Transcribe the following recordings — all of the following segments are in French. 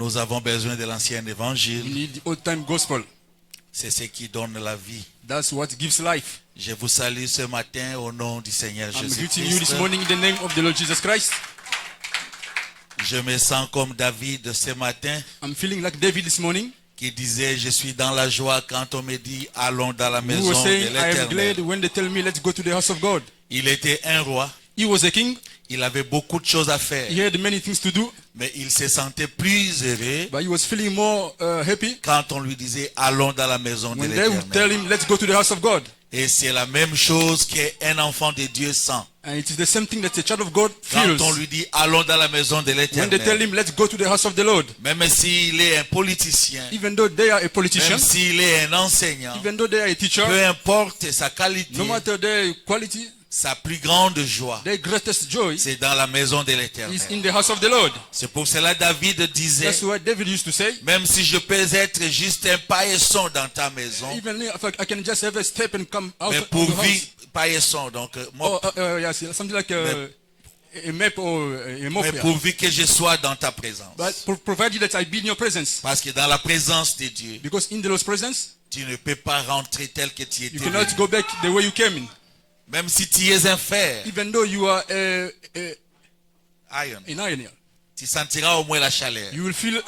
Nous avons besoin de l'ancien We évangile. need the old time gospel. C'est ce qui donne la vie. That's what gives life. Je vous salue ce matin au nom du Seigneur I'm greeting you this Jésus-Christ. morning in the name of the Lord Jesus Christ. Je me sens comme David ce matin I'm feeling like David this morning, qui disait je suis dans la joie quand on me dit allons dans la who maison was de saying, I am glad l'Éternel. when they tell me, let's go to the house of God. Il était un roi. He was a king. Il avait beaucoup de choses à faire. He had many things to do, Mais il se sentait plus heureux but he was feeling more happy quand on lui disait allons dans la maison de when they would tell l'Éternel. him, let's go to the house of God. Et c'est la même chose qu'un enfant de Dieu sent. And it is the same thing that a child of God Quand feels on lui dit allons dans la maison de when they tell l'Éternel. him, let's go to the house of the Lord. Même s'il est un politicien, Even though they are a politician, même s'il est un enseignant, even though they are a teacher, peu importe sa qualité, no matter their quality, sa plus grande joie, their greatest joy c'est dans la maison de is l'Éternel. in the house of the Lord. C'est pour cela David disait, That's what David used to say. même si je peux être juste un paillasson dans ta maison, Even if I can just have a step and come out mais of the pourvu, house. paillasson, donc Oh, mop, yes, something like a map or a mop. mais Yeah. pourvu que je sois dans ta présence. But provided that I be in your presence. Parce que dans la présence de Dieu, Because in the Lord's presence, tu ne peux pas rentrer tel que tu you étais. cannot venu. go back the way you came in. Même si tu es un fer, Even though you are iron, an iron, tu sentiras au moins la chaleur. you will feel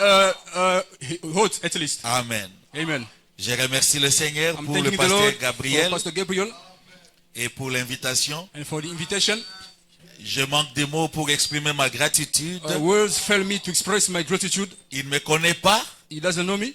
hot at least. Amen. Amen. Je remercie le Seigneur I'm pour le thanking the pasteur Lord for Gabriel Pastor Gabriel et pour l'invitation. and for the invitation. Je manque de mots pour exprimer ma gratitude. Words fail me to express my gratitude. Il ne me connaît pas. He doesn't know me.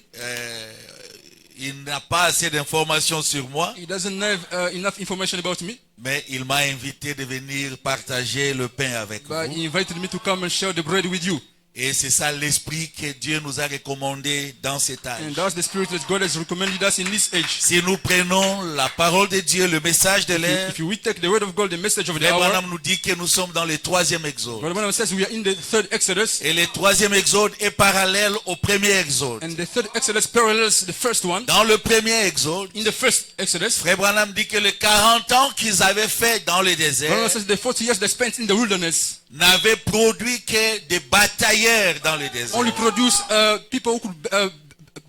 Il n'a pas assez d'informations sur moi. He doesn't have enough information about me. Mais il m'a invité de venir partager le pain avec But vous. he invited me to come and share the bread with you. Et c'est ça l'esprit que Dieu nous a recommandé dans cet âge. And that's the spirit that God has recommended us in this age. Si nous prenons la parole de Dieu, le message de l'ère, If we take the word of God, the message of the Frère hour, Branham nous dit que nous sommes dans le 3e exode. Brother Branham says we are in the third Exodus, Et le 3e exode est parallèle au premier exode. and the third Exodus parallels the first one. Dans le premier exode, In the first Exodus, Frère Branham dit que les 40 ans qu'ils avaient fait dans le désert Branham says the 40 years they spent in the wilderness n'avaient produit que des batailleurs dans le désert. only produce people who could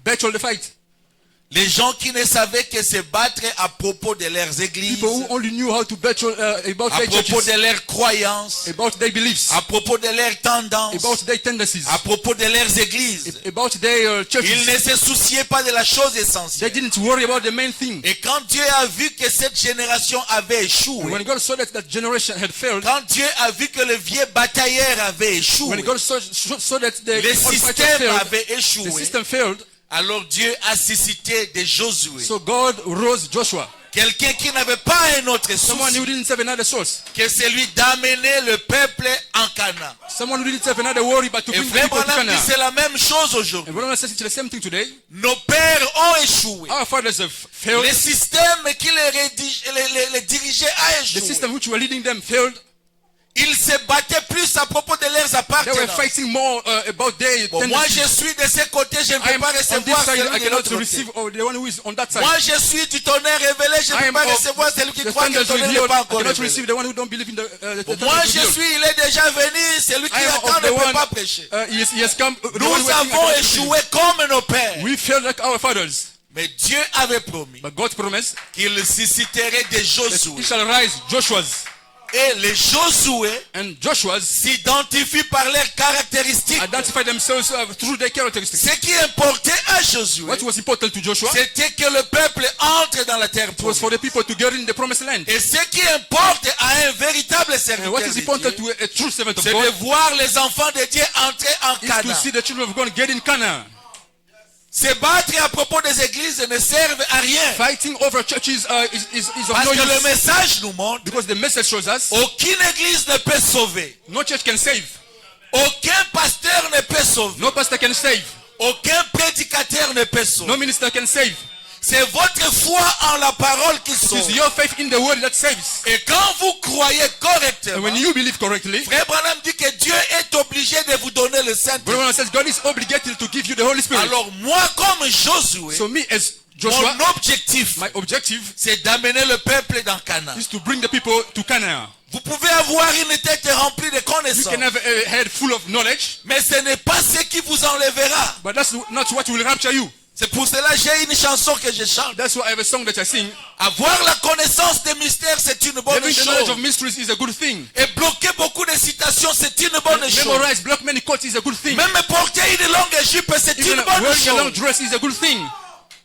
battle the fight. Les gens qui ne savaient que se battre à propos de leurs églises, People who only knew how to battle about à their propos churches, de leurs croyances, about their beliefs, à propos de leurs tendances, about their tendencies, à propos de leurs églises. about their Ils churches. ne se souciaient pas de la chose They essentielle. didn't worry about the main thing. Et quand Dieu a vu que cette génération avait And échoué, when God saw that that generation had failed, quand Dieu a vu que le vieux batailleur avait when échoué, God saw that the le old fighters système failed, avait the échoué, system failed, alors Dieu a suscité de Josué, so God rose Joshua, quelqu'un qui n'avait pas un autre someone souci who didn't have another source, que celui d'amener le peuple en Canaan. someone who didn't have another worry but to Et bring Frère people to Branham dit Canaan. c'est la même chose aujourd'hui. And Brother says it's the same thing today. Nos pères ont échoué. Our fathers have failed. Le système qui les dirigeait a The échoué. system which were leading them failed. Ils se battaient plus à propos de leurs They were appartenances. fighting more about their Bon, moi je tendencies. suis de ce côté, je ne I peux am pas on this recevoir side, I celui de cannot l'autre côté. receive the one who is on that side. Moi je suis du tonnerre révélé, je ne I peux am pas of recevoir celui qui the croit que le thunders tonnerre n'est revealed. pas I encore cannot révélé. receive the one who don't believe in the Bon, thunder moi je revealed. suis, il est déjà venu, celui qui I am attend of ne the peut one, pas prêcher. he has come. The one Nous waiting, I avons cannot receive. échoué comme nos pères. We failed like our fathers. Mais Dieu avait promis But God promised qu'il susciterait des that Josué. he shall rise Joshua's. Et les Josué And Joshua's s'identifient par leurs caractéristiques. identify themselves through their characteristics. Ce qui importait à Josué, What was important to Joshua c'était que le peuple entre dans la terre was for promise. the people to get in the promised land. Et ce qui importe à un véritable And serviteur what de is important Dieu, to a true servant of c'est de God voir les enfants de Dieu entrer en is to Canaan. see the children of God get in Canaan. Se battre à propos des églises ne servent à rien. Fighting over churches is of Parce no que le use. message nous montre, Because the message shows us aucune église ne peut sauver. no church can save. Aucun pasteur ne peut sauver. No pastor can save. Aucun prédicateur ne peut sauver. No minister can save. C'est votre foi en la parole qui It is sauve. your faith in the word that saves. Et quand vous croyez And correctement, when you believe correctly, Frère Branham dit que Dieu est obligé de vous donner le Saint-Esprit. Brother says God is obligated to give you the Holy Spirit. Alors moi, comme Josué, So me as Joshua, mon objectif, my objective c'est d'amener le peuple dans Canaan. is to bring the people to Canaan. Vous pouvez avoir une tête remplie de You connaissances, can have a head full of knowledge, mais ce n'est pas ce qui vous enlèvera. but that's not what will rapture you. C'est pour cela que j'ai une chanson que je chante. That's why I have a song that I sing. Avoir la connaissance des mystères, c'est une bonne Having the knowledge of chose. mysteries is a good thing. Et bloquer beaucoup de citations, c'est une bonne chose. Memorize, block many quotes is a good thing. Même porter une longue jupe, c'est Even une bonne wearing a long chose. dress is a good thing.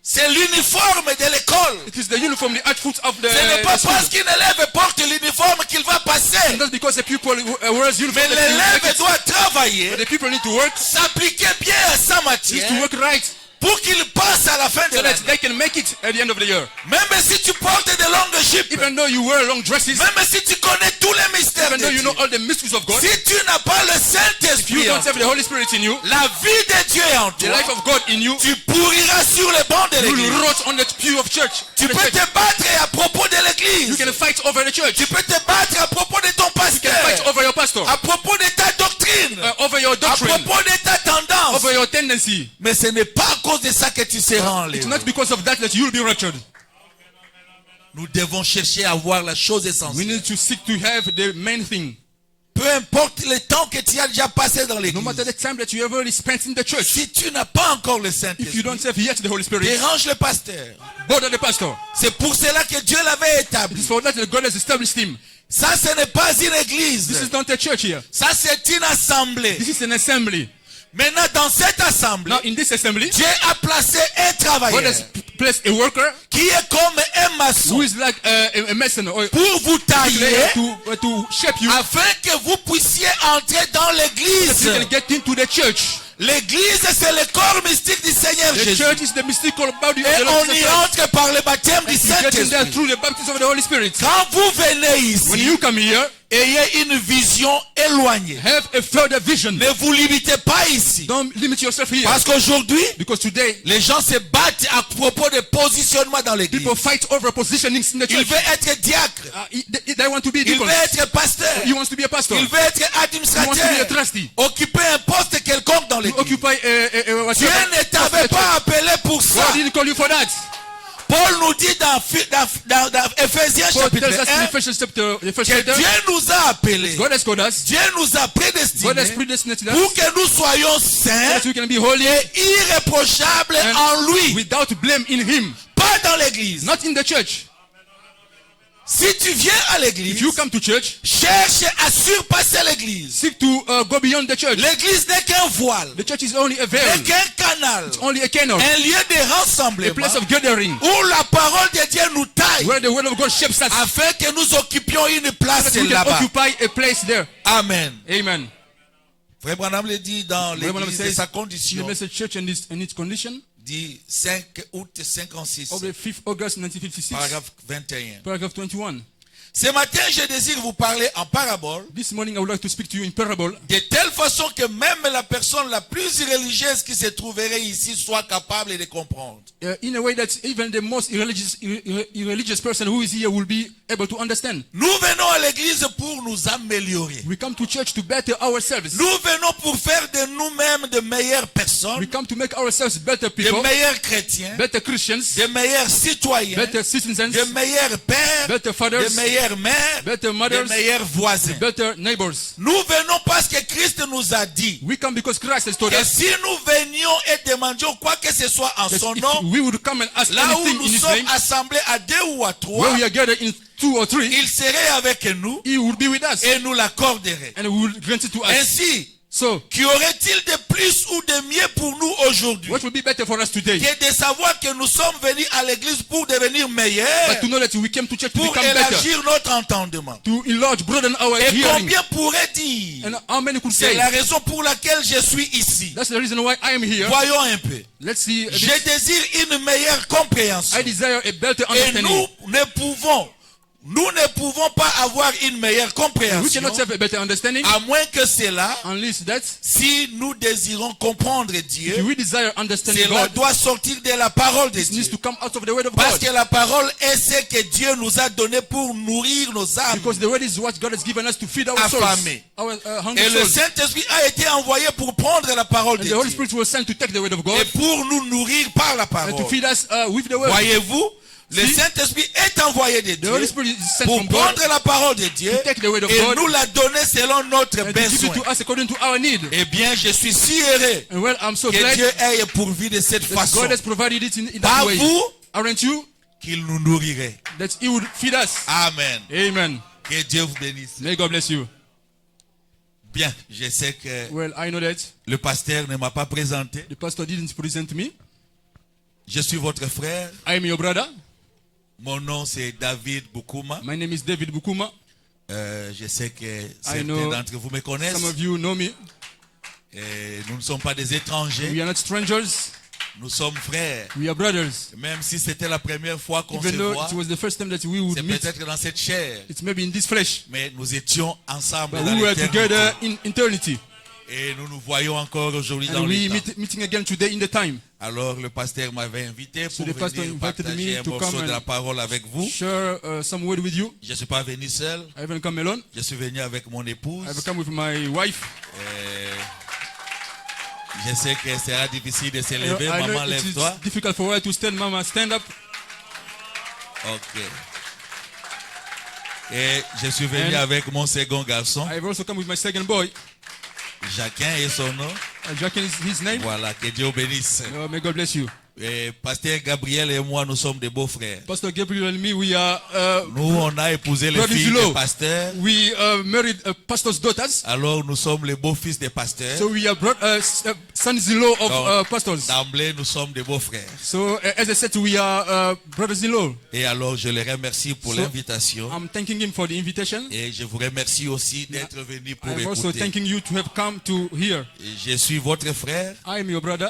C'est l'uniforme de l'école. It is the uniform, the outfit of the Ce n'est pas school. parce qu'un élève porte l'uniforme qu'il va passer. And that's because the people wears uniform. Mais that you make l'élève it. doit travailler, But the people need to work, s'appliquer bien à sa needs matière to work right, pour qu'il passe à la fin de so that l'année. they can make it at the end of the year. Même si tu portes de longues jupes, Even though you wear long dresses, même si tu connais tous les mystères even de though you Dieu, know all the mysteries of God, si tu n'as pas le if you Saint-Esprit, don't have the Holy Spirit in you, la vie de Dieu est en the toi, life of God in you, tu pourriras sur les bancs de you will l'église. rot on the pew of church. Tu peux te battre à propos de You l'église. can fight over the church. Tu peux te battre à propos de ton You can fight pasteur, over your pastor, à propos de ta doctrine, over your à doctrine, propos de ta tendance. over your tendency. Mais ce n'est pas à cause de ça que tu seras It's enlevé. not because of that you will be raptured. Nous devons chercher à voir la chose We essentielle. need to seek to have the main thing. Peu importe le temps que tu as déjà passé dans No l'église. matter the time that you have already spent in the church, Si tu n'as pas encore le if you Saint-Esprit, don't have yet the Holy Spirit, dérange le pasteur. bother the pastor. C'est pour cela que Dieu l'avait It is établi. for that that God has established him. Ça, ce n'est pas une This église. is not a church here. Ça, c'est une assemblée. This is an assembly. Maintenant, dans cette assemblée, Now in this assembly, Dieu a placé un God travailleur has placed a worker qui est comme un who maçon is like a mason or pour vous tailler to shape you, afin que vous puissiez entrer dans so l'église. you can get into the church. L'église, c'est le corps mystique du Seigneur The Jésus. church is the mystical body of Et the Lord on y Jesus Christ. entre par le baptême du You get in there Saint-Esprit. through the baptism of the Holy Spirit. Quand vous venez When ici, you come here, ayez une vision éloignée. have a further vision. Ne vous limitez pas ici. Don't limit yourself here. Parce qu'aujourd'hui, Because today, les gens se battent à propos de positionnement dans l'église. people fight over positionings in the Il church. veut être diacre. They want to be Il deacons. veut être pasteur. He wants to be a pastor. Il veut être He wants to be a administrateur. trustee. Occuper un poste quelconque dans To l'église. occupy Dieu ne t'avait pas appelé pour ça. God didn't call you for that. Paul nous dit dans Ephésiens Paul chapitre tells us in 1 Ephesians chapter, the first que chapter, Dieu nous a appelés. God has called us. Dieu nous a God has prédestinés predestinated us pour que nous soyons saints that we can be holy et irréprochables and en lui. without blame in Him. Pas dans l'église. Not in the church. Si tu viens à If l'église, you come to church, cherche à surpasser l'église. seek to go beyond the church. L'église n'est qu'un voile, The church is only a n'est veil, qu'un canal, only a canal, un lieu de a rassemblement place of gathering, où la parole de Dieu nous taille where the word of God shapes us, afin que nous occupions une place that we can là-bas. occupy a place there. Amen. Amen. Frère Branham le dit dans Brother Branham l'église de says sa in the condition message church and its condition du 5 août 56, of the 5th August 1956, paragraphe 21. paragraph 21. Ce matin, je désire vous parler en parabole, This morning I would like to speak to you in parable, de telle façon que même la personne la plus religieuse qui se trouverait ici soit capable de comprendre. in a way that even the most irreligious person who is here will be able to understand. Nous venons à l'église pour nous améliorer. We come to church to better ourselves. Nous venons pour faire de nous-mêmes de meilleures We personnes, come to make ourselves better de people, meilleurs chrétiens, better Christians, de meilleurs citoyens, better citizens, de meilleurs pères, better fathers, de meilleures mères, better de mothers, meilleurs voisins. better neighbors. Nous venons parce que Christ nous a dit We come because Christ has told que us si nous venions et demandions quoi que ce soit en that son if nom, we would come and ask là où anything nous in His sommes name, assemblés à 2 ou à 3, where we are gathered in 2 or 3, il serait avec nous He will be with us et nous l'accorderait. and will grant it to us. Ainsi, So, qu'y aurait-il de plus ou de mieux pour nous aujourd'hui what will be better for us today? que de savoir que nous sommes venus à l'église pour devenir meilleurs, But to know that we came to church to pour become better, élargir notre entendement. to enlarge, broaden our Et hearing. combien pourrait dire? And how many could C'est say, la raison pour laquelle je suis ici. that's the reason why I am here. Voyons un peu. Let's see. Je désire une meilleure compréhension. I desire a better Et understanding. nous ne pouvons pas avoir une meilleure We compréhension cannot have a better understanding à moins que cela, unless that si nous désirons comprendre if Dieu, we desire understanding cela God, doit sortir de la parole de it needs Dieu. to come out of the word of Parce God. que la parole est ce que Dieu nous a donné pour nourrir nos âmes. Because the word is what God has given us to feed our souls, Affamés. our hungry Et le souls. Saint-Esprit a été envoyé pour prendre la parole And de the Holy Dieu Spirit was sent to take the word of God et pour nous nourrir par la and to parole. feed us with the word. Voyez-vous, Le See, Saint-Esprit est envoyé de the Holy Dieu Spirit is sent pour from God prendre la parole de Dieu to take the word of et God nous la donner selon notre and to give it besoin. to us according to our need. Eh bien, je suis si heureux And well, I'm so que glad Dieu ait pourvu de cette that façon God has provided it in par that way. vous Aren't you? qu'il nous nourrirait. That He would feed us. Amen. Amen. Que Dieu vous bénisse. May God bless you. Bien, je sais que Well, I know that le pasteur ne m'a pas présenté. the pastor didn't present me. Je suis votre frère. I am your brother. Mon nom c'est David Boukouma. My name is David Bukuma. Je sais que certains know d'entre vous me connaissent. Some of you know me. Et nous ne sommes pas des étrangers. We are not strangers. Nous sommes frères. We are brothers. Même si c'était la première fois qu'on se Even though voit, it was the first time that we would c'est meet, peut-être dans cette chair. it's maybe in this flesh. Mais nous étions ensemble But dans we were l'éternité. together in eternity. Et nous nous voyons encore aujourd'hui dans And le we temps. meeting again today in the time. Alors le pasteur m'avait invité So pour the pastor venir invited partager me un to morceau come de la and parole avec vous. share some word with you. Je ne suis pas venu seul. I haven't come alone. Je suis venu avec mon épouse. I've come with my wife. Je sais que ce sera difficile de se I lever. know Maman, it is lève-toi. difficult for her to stand. Mama, stand up. Ok. Et je suis venu And avec mon second garçon. I've also come with my second boy. Jacquin est son nom. Jacquin is his name. Voilà, que Dieu bénisse. May God bless you. Et pasteur Gabriel et moi, nous sommes des beaux frères. Pastor Gabriel and me, we are Nous, on a épousé les brothers filles in des law. pasteurs. We married pastor's daughters. Alors, nous sommes les beaux-fils des pasteurs. So we are sons-in-law of Donc, pastors. d'emblée, nous sommes des beaux frères. So as I said, we are brothers-in-law. Et alors, je les remercie pour So, l'invitation. I'm thanking him for the invitation. Et je vous remercie aussi d'être venu pour I'm also écouter. thanking you to have come to hear. Je suis votre frère, I am your brother,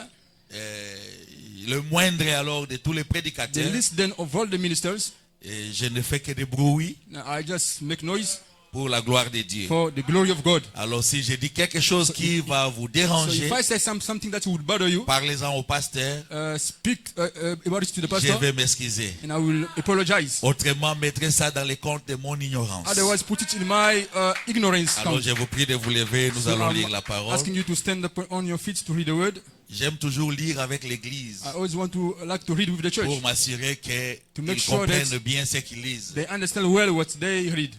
le moindre alors de tous les the prédicateurs. least then of all the ministers. Et je ne fais que des bruits I just make noise pour la gloire de Dieu. for the glory of God. Alors, si je dis quelque chose qui va vous So déranger, if I say something that would bother you, parlez-en au pasteur. speak about it to the Je pastor, vais m'excuser. and I will apologize. Autrement, mettrez ça dans les comptes de mon ignorance. Otherwise, put it in my ignorance Alors, count. je vous prie de vous lever. Nous So allons I'm lire la parole. asking you to stand up on your feet to read the word. J'aime toujours lire avec l'église I always want to like to read with the church. pour m'assurer To make qu'ils sure comprennent that bien ce qu'ils lisent. they understand well what they read.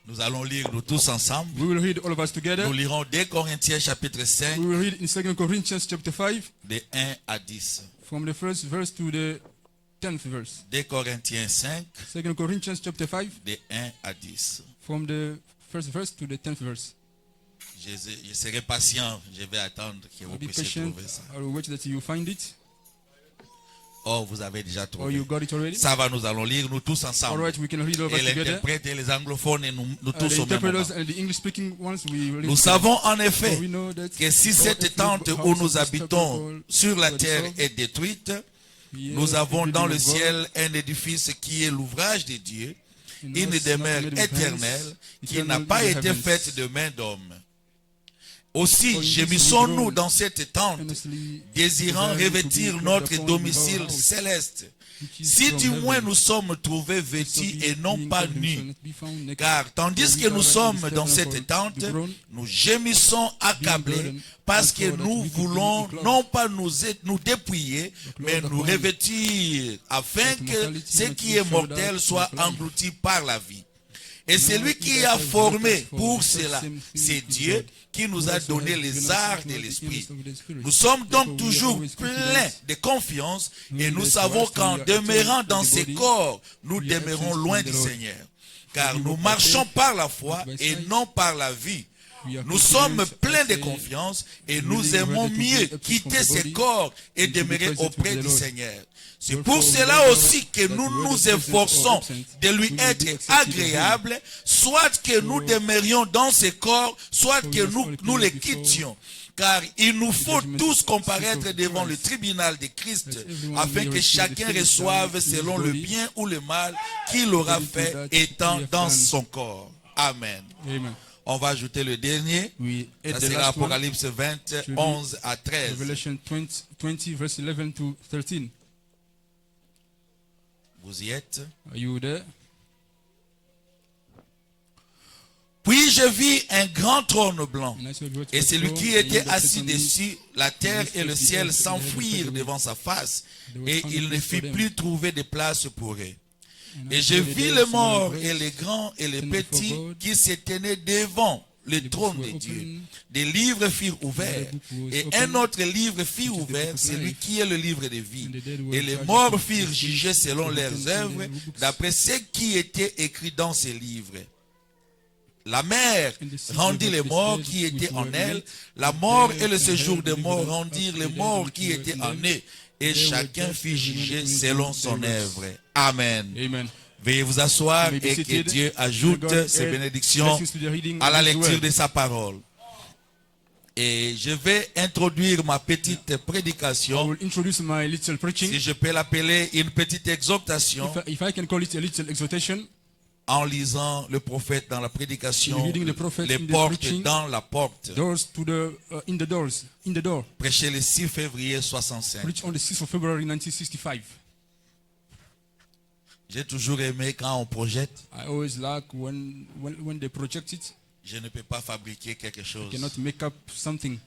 Nous allons lire nous tous ensemble. We will read all of us together. Nous lirons 2 Corinthiens chapitre 5, We will read in 2 Corinthians chapter 5 de 1 à 10. from the first verse to the 10th verse. 2 Corinthiens 5, 2 Corinthians chapter 5 de 1 à 10. from the first verse to the 10th verse. Je serai patient. Je vais attendre que vous Be puissiez patient. trouver ça. I will wait that you find it. Oh, vous avez déjà Or trouvé. you got it already. Ça va, nous allons lire nous tous All ensemble. right, we can read all of Et us together. l'interprète et les anglophones et nous The tous au même moment. interpreters and the English-speaking ones, we read Nous together. savons en For effet we know that que si all cette earthly tente où houses nous of habitons tabernacle sur la were terre dissolved, est détruite, we nous are avons the dans le building of God, ciel un édifice qui est l'ouvrage de Dieu, in une us, demeure not made with éternelle hands, qui eternal n'a pas in the été heavens. faite de main d'homme. Aussi, For in this gémissons-nous we groan, dans cette tente, earnestly désirant desiring to revêtir be notre upon domicile our house, céleste. which is Si from du moins heaven. nous sommes trouvés vêtus et non pas nus, car tandis For we que nous are sommes in dans this cette tabernacle tente, to groan, nous gémissons accablés burdened, parce and que so that nous we could be voulons clothed. non pas nous dépouiller, mais clothed nous upon, revêtir afin that que mortality ce might qui be est shrouded mortel in soit life. englouti par la vie. Et celui he qui that a has formé brought us pour forth, cela, the same thing c'est is Dieu God, qui nous who a also donné has les given us arts the de knowledge l'esprit. of the Spirit. Nous sommes Therefore, donc we are toujours always pleins confident, de confiance et knowing nous that savons whilst we qu'en are demeurant absent dans in the ces body, corps, nous we are demeurons absent loin in the du Lord. Seigneur. Car We nous walk by marchons faith, par la foi not by et sight. non par la vue. We are Nous confident, sommes pleins de I say, confiance et really nous aimons ready to be mieux absent quitter from the ces body corps et and to be demeurer present auprès with the du Lord. Seigneur. C'est Therefore, pour we cela know aussi que that nous whether nous present or efforçons absent, de lui we will be être accepted of him. agréables, soit que nous demeurions dans ces corps, soit So que we must all nous les appear before quittions. Car il nous faut judgment tous seat comparaître of devant le Christ. tribunal de Christ, That everyone afin may que receive chacun the things reçoive done in his selon le body, bien ou le mal qu'il aura according to fait that étant he hath dans done. son corps. Amen. Amen. On va ajouter le dernier. We add Ça the sera last one, Apocalypse 20, be 11 à 13. Revelation 20 verse 11 to 13. Vous y êtes? Are you there? Puis je vis un grand trône blanc, And I saw a great et celui throne, qui and était he that assis sat on it, dessus, la terre et le ciel s'enfuirent devant sa face, et il ne fit plus trouver de place pour eux. Et je vis les morts et les grands et les petits qui se tenaient devant le trône de Dieu. Des livres furent ouverts, et un autre livre fut ouvert, celui qui est le livre de vie. Et les morts furent jugés selon leurs œuvres, d'après ce qui était écrit dans ces livres. La mer rendit les morts qui étaient en elle, la mort et le séjour des morts rendirent les morts qui étaient en eux, et chacun fut jugé selon son œuvre. Amen. Amen. Veuillez vous asseoir et que Dieu ajoute ses bénédictions à la lecture de sa parole. Et je vais introduire ma petite I prédication, will introduce my little preaching. si je peux l'appeler une petite exhortation, If I can call it a little exhortation, en lisant le prophète dans la prédication, Reading the prophet les in the portes preaching. dans la porte. doors to the in the doors, in the door. Prêché le 6 février 65. Preached on the 6th of February 1965. J'ai toujours aimé quand on projette. I always like when they project it, Je ne peux pas fabriquer quelque chose. cannot make up something.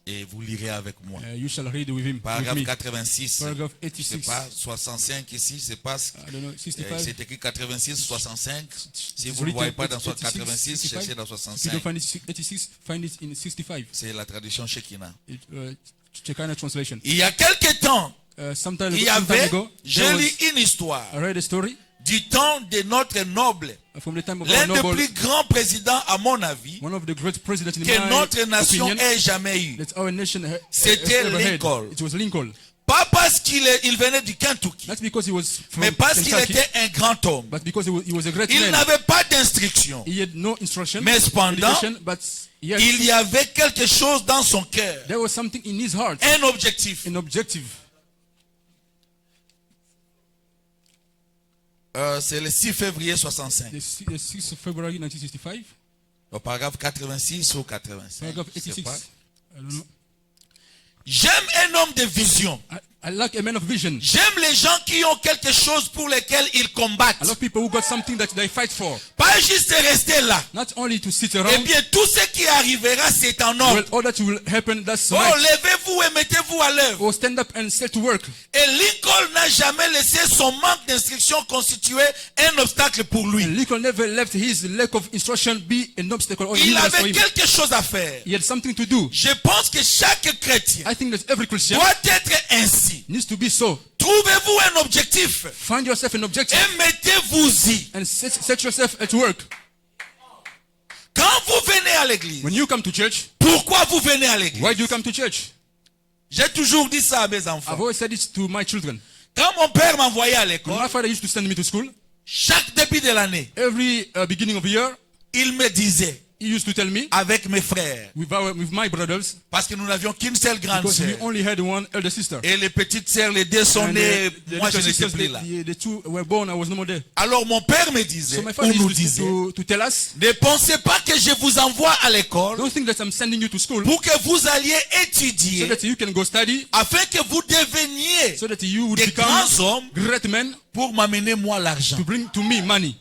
Et vous lirez avec moi. You shall read with him. With Paragraphe me. 86. Paragraph C'est 86. pas 65 ici, c'est pas. I don't know, 65. C'est écrit 86, 65. Si It's vous ne le voyez written pas dans 86, 86, 65. cherchez dans If you 65. don't find it 86, find it in 65. C'est la traduction Shekinah. Shekinah translation. Il y a quelque temps, Sometime il y some time avait, ago, je there lis was, une histoire I read a story du temps de notre noble, from the time of our l'un des noble, plus grands présidents, à mon avis, one of the great presidents in que my notre nation opinion, ait jamais eu. that our nation C'était ever had. Lincoln. It was Lincoln. Pas parce qu'il venait du Kentucky, Not because he was from mais parce qu'il Kentucky, était un grand homme. but because he was a great Il man. n'avait pas d'instruction. He had no instruction, Mais cependant, education, but yes, Il y avait quelque chose dans son cœur, there was something in his heart, un objectif. an objective. C'est le 6 février 65. The 6th of February 1965, Au paragraphe 86 ou 85. paragraph je sais 86. pas. I don't know. J'aime un homme de vision. I like a man of vision. J'aime les gens qui ont quelque chose pour lesquels ils combattent. I love people who got something that they fight for. Pas juste rester là. Not only to sit Eh around, bien, tout ce qui arrivera, c'est en well, ordre. all that will happen, that's Oh, right. levez-vous et mettez-vous à l'œuvre. Or stand up and set to work. Et Lincoln n'a jamais laissé son manque d'instruction constituer un obstacle pour lui. And Lincoln never left his lack of instruction be an obstacle or Il hindrance for avait him. quelque chose à faire. He had something to do. Je pense que chaque chrétien I think that every Christian doit être ainsi. needs to be so. Trouvez-vous un objectif Find yourself an objective et mettez-vous-y. and set yourself at work. Quand vous venez à l'église, When you come to church, pourquoi vous venez à l'église? why do you come to church? J'ai toujours dit ça à mes I've enfants. always said it to my children. Quand mon père m'envoyait à When l'école, my father used to send me to school, chaque début de l'année, every beginning of the year, il me disait, he used to tell me, avec mes frères, with my brothers, parce que nous n'avions qu'une seule grande because we sœur. only had one elder sister. Et les petites sœurs, les deux sont And nées, the moi je little n'étais sisters, plus là. the two were born, I was no more there. Alors mon père me disait, So my ou father nous used disait, to tell us, ne pensez pas que je vous envoie à l'école don't think that I'm sending you to school pour que vous alliez so étudier, that you can go study, afin que vous deveniez so that you would des become grands hommes great men pour m'amener moi l'argent. to bring to me money.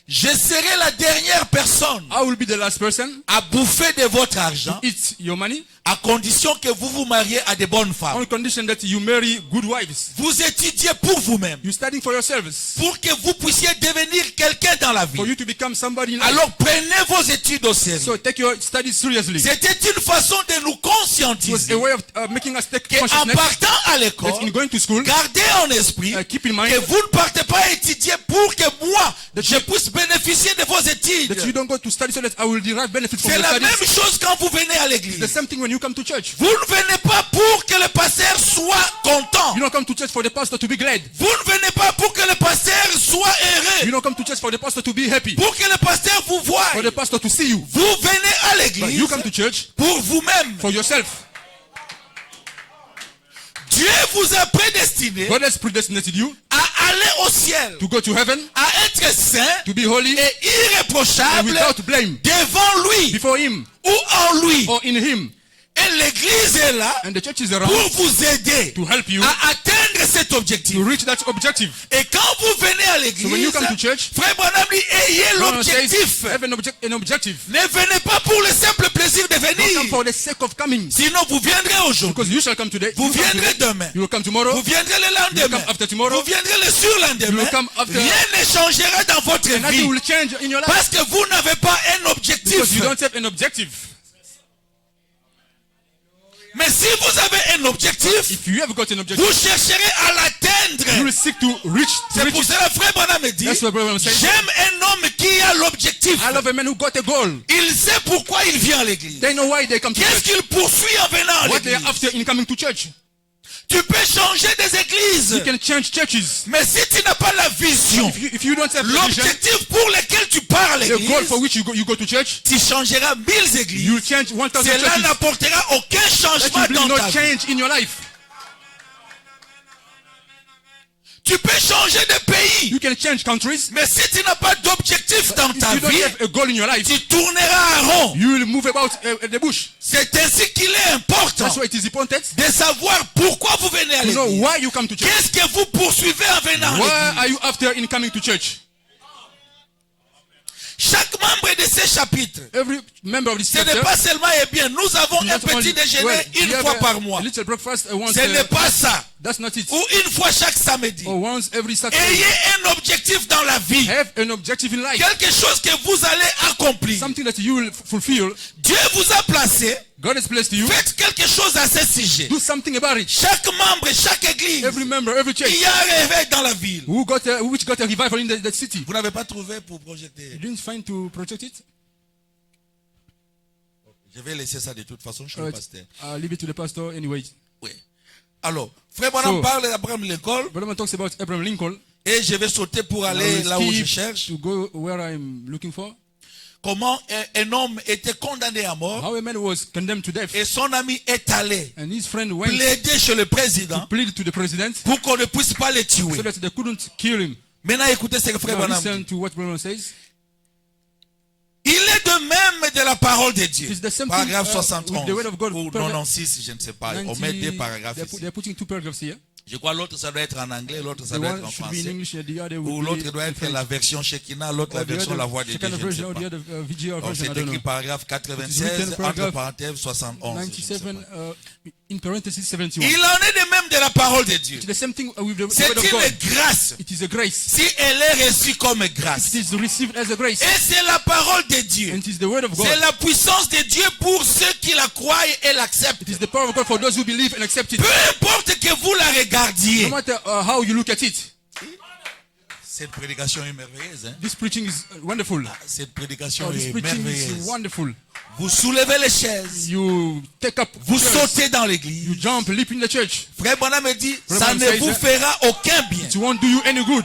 Je serai la dernière personne I will be the last person à bouffer de votre argent, to eat your money à condition que vous vous mariez à de bonnes femmes. on condition that you marry good wives. Vous étudiez pour vous-même, You're studying for yourselves, pour que vous puissiez devenir quelqu'un dans la vie. for you to become somebody in life. Alors prenez vos études au sérieux. So take your studies seriously. It C'était une façon de nous was conscientiser a way of making us take qu'en consciousness partant à that in l'école, going to school, gardez en esprit keep in que mind vous ne partez pas étudier pour que moi, je puisse bénéficier de vos études. that you don't go to study so that I will derive benefit from C'est your la même studies. chose quand vous venez à It's the l'église. same thing when you come to church. Vous ne venez pas pour que le pasteur soit content. You don't come to church for the pastor to be glad. Vous ne venez pas pour que le pasteur soit You heureux. don't come to church for the pastor to be happy, Pour que le pasteur vous voie. for the pastor to see you. Vous venez à But l'église you come to church pour vous-même. for yourself. Dieu vous a prédestiné God has predestinated you à aller au ciel, to go to heaven, à être saint to be holy et and irréprochable without blame devant lui before Him ou en lui. or in Him. Et l'église est là And the church is pour around vous aider to help you à atteindre cet objectif. to reach that objective. Et quand vous venez à So when l'église, you come to church, frère Branham dit, ayez Brother says, l'objectif. have an objective. Ne venez pas pour le simple plaisir de Don't come venir. for the sake of coming. Sinon, vous viendrez aujourd'hui. Because you shall come today. Vous You come viendrez today. demain. You will come tomorrow. Vous viendrez le You will lendemain. come after tomorrow. Vous viendrez le surlendemain. You will come after- Rien ne changera dans votre And nothing vie. will change in your life. Parce que vous n'avez pas un objectif. Because you don't have an objective. Mais si vous avez un objectif, If you have got an objective, vous chercherez à you l'atteindre. will seek to reach C'est pour it. cela, frère Branham me dit, That's what Brother says. j'aime un homme qui a l'objectif. I love a man who got a goal. Il sait pourquoi il vient à l'église. They know why they come to Qu'est-ce church. qu'il poursuit en venant à What they are l'église. after in coming to church. Tu peux changer des églises. You can change churches. Mais si tu n'as pas la vision, If you don't have the vision, l'objectif pour lequel tu pars à the goal l'église, for which you go to church, tu changeras 1000 églises. you will change 1000 Cela churches. n'apportera aucun That changement will bring dans no ta vie. change in your life. Tu peux changer de pays. You can change countries. Mais si tu n'as pas d'objectif dans If ta you don't vie, have a goal in your life, tu tourneras en rond. you will move about the bush. C'est ainsi qu'il est important That's why it is important de savoir pourquoi vous venez à to know l'église. why you come to church. Qu'est-ce que vous poursuivez en venant à Why l'église? are you after in coming to church? Chaque membre de ces chapitres, Every member of this ce n'est chapter, pas seulement, eh bien, nous avons un petit déjeuner une you have fois par mois. a little breakfast once. Ce n'est pas ça. That's not it. Ou une fois chaque samedi. Or once every Saturday. Ayez un objectif dans la vie. Have an objective in life. Quelque chose que vous allez accomplir. Something that you will fulfill. Dieu vous a placé. God has placed you. Faites quelque chose à ce sujet. Do something about it. Chaque membre, chaque église, Every member, every church il y a un réveil dans la ville. which got a revival in that city. Vous n'avez pas trouvé pour projeter. You didn't find to project it? Je vais laisser ça de toute façon, je suis le Alright. pasteur. I'll leave it to the pastor anyway. Oui. Alors, Frère Branham So- parle d'Abraham Lincoln Brother talks about Abraham Lincoln. et je vais sauter pour I aller will là où je skip cherche. to go where I'm looking for. Comment un homme était condamné à mort How a man was condemned to death, et son ami est allé and his friend went plaider chez le président plead to the president pour qu'on ne puisse pas le tuer. so that they couldn't kill him. Maintenant, écoutez ce que Frère Now Branham listen dit. to what Brother says. Il est de même de la parole de Dieu. It is the same Paragraphe thing, with 71 the word of God. ou 96, je ne sais pas. On met 2 paragraphes ici. They're putting 2 paragraphs here. Je crois l'autre ça doit être en anglais, l'autre ça The doit être one en should be in français. English, and the other Ou will be l'autre doit in être French. la version Shekinah, l'autre la Or the version other la voix de Dieu, Shekinah je ne sais version, or the pas. other VGR Donc version, c'est I don't écrit know. paragraphe It is 96, written entre paragraph parenthèses 71. je ne sais 97, pas. in parentheses 71. Il en est de même de la parole de Dieu. It's the same thing with the C'est word of God. une grâce. It is a grace. Si elle est reçue comme grâce. It is received as a grace. Et c'est la parole de Dieu. And it is the word of God. C'est la puissance de Dieu pour ceux qui la croient et l'acceptent. It is the power of God for those who believe and accept it. Peu importe que vous la regardiez. No matter how you look at it. Cette prédication est merveilleuse. Hein? This preaching is wonderful. Cette prédication This est preaching is merveilleuse. wonderful. Vous soulevez les chaises. You take up, Vous chairs, sautez dans you l'église. jump, leap in the church. Frère Branham me dit, Frère ça Branham ne says vous that fera aucun bien. It won't do you any good.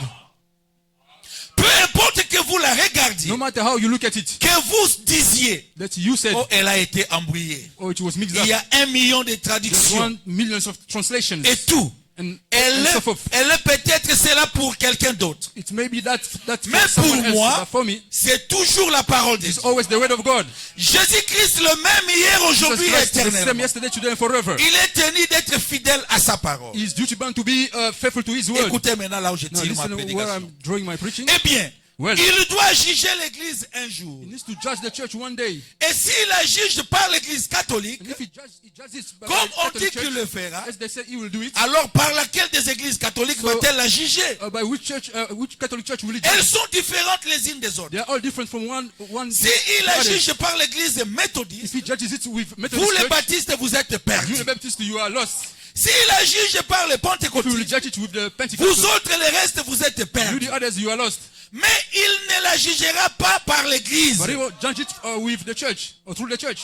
Peu importe que vous la regardiez. No matter how you look at it. Que vous disiez, That you said, oh, elle a été embrouillée. oh, it was mixed Il up. y a 1 million de There's traductions 1 million of translations. et tout. And Elle so forth. est peut-être cela pour quelqu'un d'autre. It may be that Mais for someone pour else, moi, but for me, c'est toujours la parole de it's Dieu. always the word of God. Jésus-Christ le même hier, Jesus aujourd'hui et Christ, the same éternellement. yesterday, today, and forever. Il est tenu d'être fidèle à sa parole. He is duty bound to be faithful to his word. Écoutez maintenant là où je Now tire ma listen where prédication. I'm drawing my preaching. Eh bien, Well, il doit juger l'église un jour. he needs to judge the church one day. Et s'il la juge par l'église catholique, And if he judges by comme the on Catholic dit qu'il church, le fera, as they say he will do it, alors par laquelle des églises catholiques So- va-t-elle la juger? by which Catholic church will he Elles judge? sont différentes les unes des autres. They are all different from one Si il to la others. juge par l'église If méthodiste, he judges it with vous Methodist les church, baptistes, vous êtes you perdus. the Baptist, you are lost. S'il la juge par les If you will pentecôtistes, judge it with the vous Pentecostal, autres, les restes, vous êtes you perdus. the others, you are lost. Mais il ne la jugera pas par l'église. But he will judge it with the church or through the church.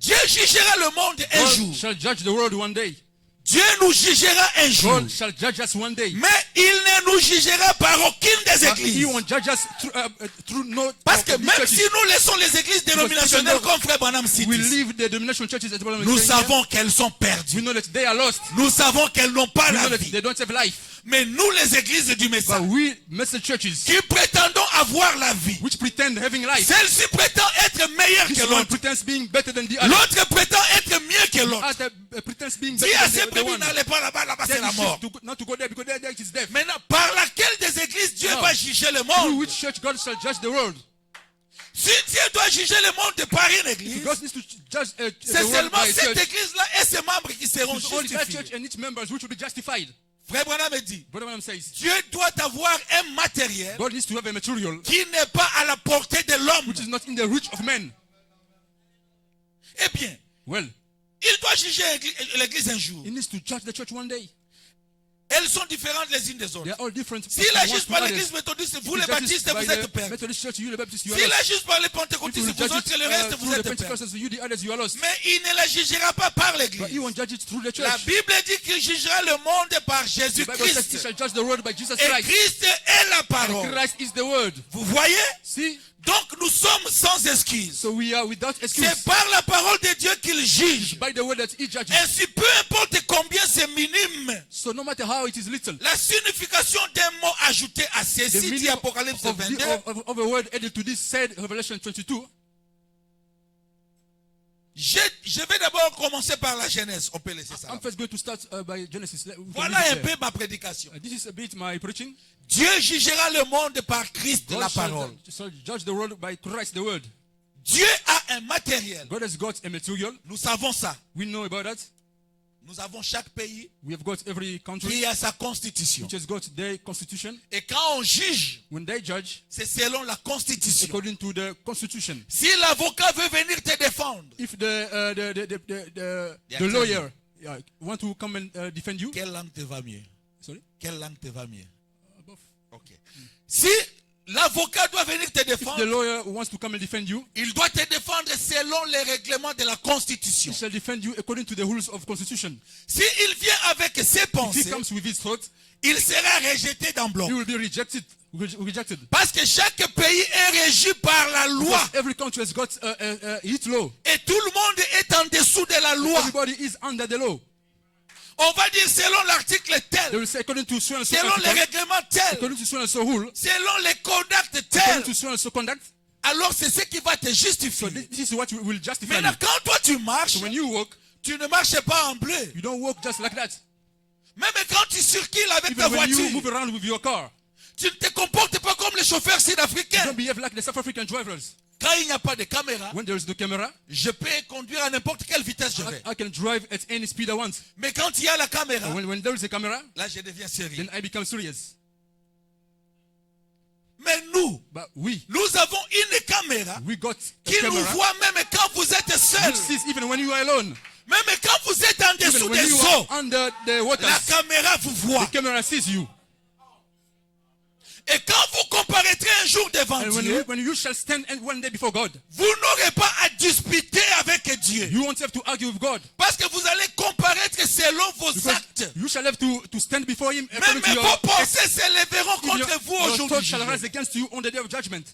Dieu jugera le monde un God jour. shall judge the world one day. Dieu nous jugera un jour. God shall judge us one day. Mais il ne nous jugera par aucune des But he églises. won't judge us through no. Parce que of these même churches. si nous laissons les églises dénominationnelles even though comme Frère Branham cite We ici, leave the denominational churches at the bottom of the nous screen here. savons qu'elles sont perdues. We know that they are lost. Nous savons qu'elles n'ont pas We la know that vie. they don't have life. Mais nous, les églises du But message, we, message churches, qui prétendons avoir la vie, which pretend having life, celle-ci prétend être meilleure this que one l'autre. pretends being better than the other. L'autre prétend être mieux que The l'autre. other pretends being Dis better à than ces the brebis, one. n'allez pas là-bas, là-bas c'est Then la you mort. should not to go there because there it is death. Maintenant, par laquelle des églises Dieu Now, va juger le Through monde? which church God shall judge the world. Si Dieu doit juger le monde par une église, God needs to judge the c'est world seulement by a cette church. église-là et ses membres qui seront It's only that church justifiés. and its members which will be justified. Frère Branham me dit, Brother Branham says, Dieu doit avoir un matériel God needs to have a material qui n'est pas à la portée de l'homme. which is not in the reach of men. Eh bien, Well, il doit juger l'église un jour. he needs to judge the church one day. Elles sont différentes les unes des They autres. are all different. S'il est from juste one par to l'église others. méthodiste, vous If les you judge baptistes, it by vous êtes the perdus. Methodist church, you the Baptist, you are S'il lost. est juste par les If pentecôtistes, you vous judge autres, it le reste, vous through the êtes perdus. Pentecostals, you the others, you are lost. Mais il ne la jugera pas par But he l'église. won't judge it through the La church. Bible dit qu'il jugera le monde par The Bible says he Jésus-Christ. shall judge the world by Jesus Et Christ. Christ est la And parole. Christ is the word. Vous voyez? See? Donc nous sommes sans excuse. So we are without excuse. C'est par la parole de Dieu qu'il juge. By the word that he judges. Ainsi, peu importe combien c'est minime, So no matter how it is little, la signification d'un mot ajouté à the ceci, dit meaning Apocalypse of, 22, of a word added to this said Revelation 22. je vais d'abord commencer par la Genèse. On peut laisser ça. I'm first going to start by Genesis. We can Voilà leave un it peu there. ma prédication. This is a bit my preaching. Dieu jugera le monde par Christ, la God parole. shall judge the world by Christ the word. Dieu a un matériel. God has got a material. Nous savons ça. We know about that. Nous avons chaque pays We have got every country qui a sa constitution. which has got their constitution. Et quand on juge, When they judge, c'est selon la constitution. according to the constitution. Si l'avocat veut venir te défendre, If the attorney. lawyer want to come and defend you, quelle langue te va mieux? sorry, Quelle langue te va mieux? above. Ok. Si l'avocat doit venir te If the défendre, lawyer wants to come and defend you, il doit te défendre selon les règlements de la he constitution. shall defend you according to the rules of constitution. S'il vient avec ses If he pensées, comes with his thoughts, il sera rejeté d'en bloc. he will be rejected. Rejected. Parce que chaque pays est régi par la loi. Because every country has got its law. Et tout le monde est en dessous de la loi. Everybody is under the law. On va dire selon l'article They tel, will say according to so and so selon les article, règlements tels, according to so and so rule, selon les conducts according tels. to so and so conduct. Alors c'est ce qui va te So justifier. this is what will justify Maintenant, you. quand toi tu marches, So when you walk, tu ne marches pas en bleu. you don't walk just like that. Même quand tu circules avec ta Even when you voiture, move around with your car, tu ne te comportes pas comme les chauffeurs you sud-africains. don't behave like the South African drivers. Quand il n'y a pas de caméra, When there is no camera, je peux conduire à n'importe quelle vitesse je vais. I can drive at any speed I want. Mais quand il y a la caméra, And when there is a camera, là je deviens sérieux. then I become serious. Mais nous, But we avons une caméra got a qui nous camera. voit même quand vous êtes seul. Which sees even when you are alone. Même quand vous êtes en Even dessous when des you eaux, are under the la waters, caméra vous voit. the camera sees you. Et quand vous comparaîtrez un jour devant And Dieu, when you shall stand and one day before God, vous n'aurez pas à disputer avec Dieu. you won't have to argue with God. Parce que vous allez comparaître selon vos Because actes. you shall have to stand before Him Même according to your vos acts. pensées s'élèveront Your contre vous thoughts aujourd'hui. shall rise against you on the day of judgment.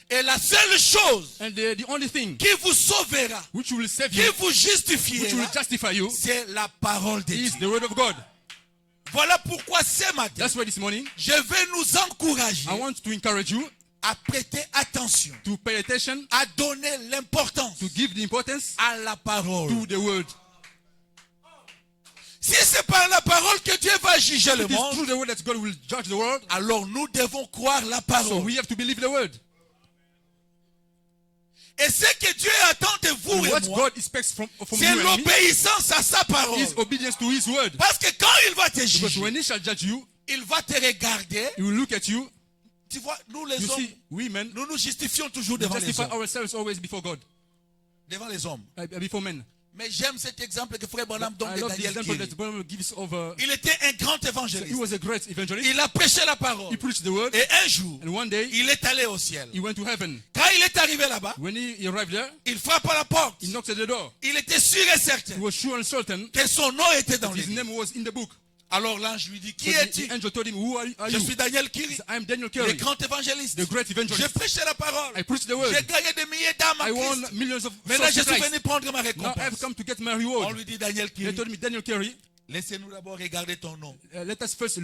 Et la seule chose And the only thing qui vous sauvera, which will save qui you, vous which will justifiera, justify you, c'est la parole de is Dieu. the word of God. Voilà pourquoi ce matin, That's why this morning je vais nous encourager I want to encourage you à prêter attention, to pay attention, à donner l'importance to give the importance à la parole. to the word. Si c'est par la parole que Dieu va juger le It is through monde, the word that God will judge the world. alors nous devons croire la So parole. we have to believe the word. Et ce que Dieu attend de vous And et what moi, God expects from c'est you and me l'obéissance à sa parole. is obedience to His word. Parce que quand il va te Because juger, when He shall judge you, il va te regarder. He will look at you. Tu vois, nous les You hommes, see, we men nous nous justifions toujours we devant les justify hommes. ourselves always before God, Devant les hommes. before men. Mais j'aime cet exemple que Frère Branham donne I de love the Daniel example Kiri. that Branham gives of. Il était un grand He évangéliste. was a great evangelist. Il a prêché la parole. He preached the word, Et un jour, and one day il est allé au ciel. he went to heaven. Quand il est arrivé là-bas, When he arrived there, il frappe à la porte. he knocked at the door. Il était sûr et certain He was sure and certain que son nom était dans that his l'église. name was in the book. Alors l'ange lui dit, qui So es-tu? the angel told him, "Who are Je you?" suis Daniel He Kiri, said, "I am Daniel le Kerry, grand évangéliste. the great J'ai evangelist. prêché la parole. I preached the word. J'ai gagné des milliers d'âmes en I won Christ. millions of Maintenant, souls je in suis Christ. venu prendre ma Now I have récompense. come to get my On reward." lui dit, Daniel They Kiri, told me, "Daniel Kerry, Laissez-nous d'abord regarder ton nom. Let us first On